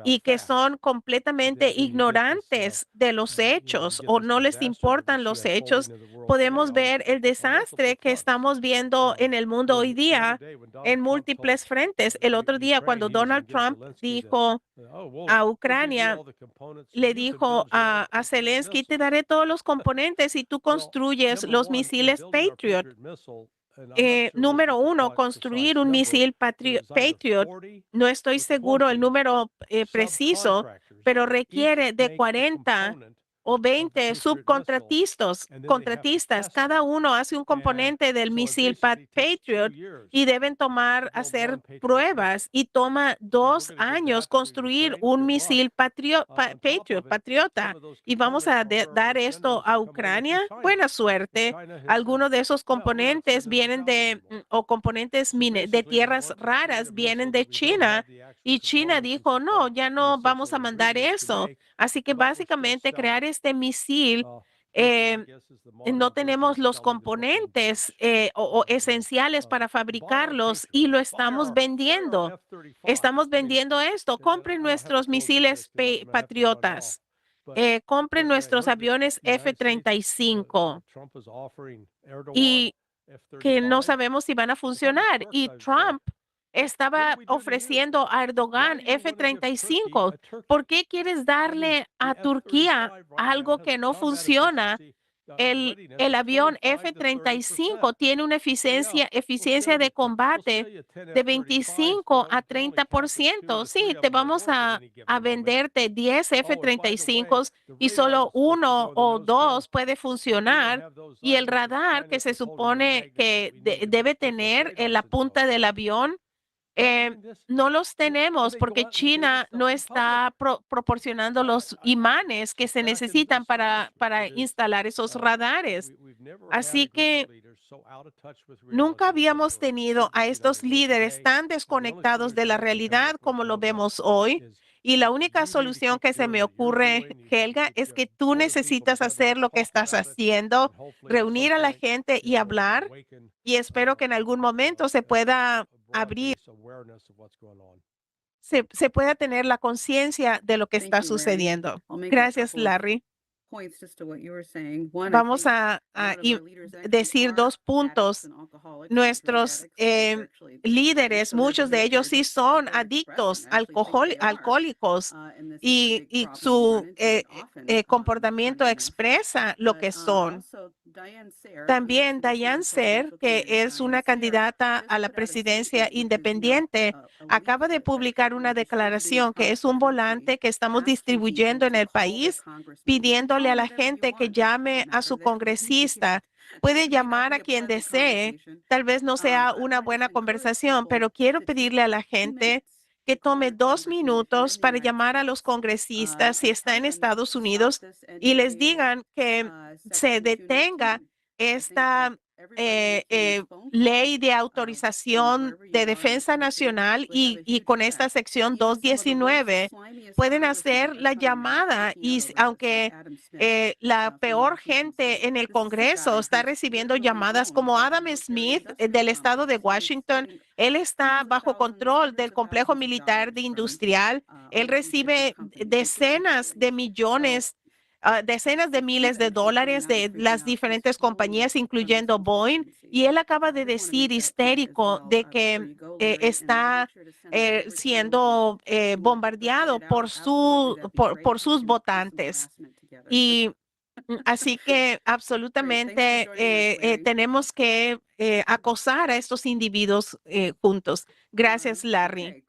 y que son completamente ignorantes de los hechos o no les importan los hechos. Podemos ver el desastre que estamos viendo en el mundo hoy día en múltiples frentes. El otro día, cuando Donald Trump dijo a Ucrania, le dijo a Zelensky, te daré todos los componentes y tú construyes los misiles Patriot. Número uno, construir un misil Patriot. No estoy seguro el número preciso, pero requiere de 40 o 20 contratistas. Cada uno hace un componente del misil Patriot y deben hacer pruebas y toma 2 años construir un misil Patriota. Y vamos a dar esto a Ucrania. Buena suerte. Algunos de esos componentes vienen o componentes de tierras raras vienen de China. Y China dijo, no, ya no vamos a mandar eso. Así que básicamente crear este misil, no tenemos los componentes o esenciales para fabricarlos y lo estamos vendiendo. Estamos vendiendo esto. Compren nuestros misiles patriotas. Compren nuestros aviones F-35 y que no sabemos si van a funcionar. Y Trump estaba ofreciendo a Erdogan F-35. ¿Por qué quieres darle a Turquía algo que no funciona? El avión F-35 tiene una eficiencia de combate de 25 a 30%. Sí, te vamos a venderte 10 F-35 y solo 1 o 2 puede funcionar. Y el radar que se supone que debe tener en la punta del avión, no los tenemos porque China no está proporcionando los imanes que se necesitan para instalar esos radares. Así que nunca habíamos tenido a estos líderes tan desconectados de la realidad como lo vemos hoy. Y la única solución que se me ocurre, Helga, es que tú necesitas hacer lo que estás haciendo, reunir a la gente y hablar. Y espero que en algún momento se pueda abrir, se pueda tener la conciencia de lo que está sucediendo. Gracias, Larry. Vamos a decir 2 puntos. Nuestros líderes, muchos de ellos sí son adictos, alcohólicos, y su comportamiento expresa lo que son. También Diane Ser, que es una candidata a la presidencia independiente, acaba de publicar una declaración que es un volante que estamos distribuyendo en el país, pidiéndole a la gente que llame a su congresista. Puede llamar a quien desee. Tal vez no sea una buena conversación, pero quiero pedirle a la gente que tome 2 minutos para llamar a los congresistas si está en Estados Unidos y les digan que se detenga esta ley de autorización de defensa nacional y con esta sección 219 pueden hacer la llamada y aunque la peor gente en el Congreso está recibiendo llamadas como Adam Smith del estado de Washington, él está bajo control del complejo militar de industrial, él recibe decenas de millones decenas de miles de dólares de las diferentes compañías, incluyendo Boeing, y él acaba de decir histérico de que está siendo bombardeado por sus votantes. Y así que absolutamente tenemos que acosar a estos individuos juntos. Gracias, Larry.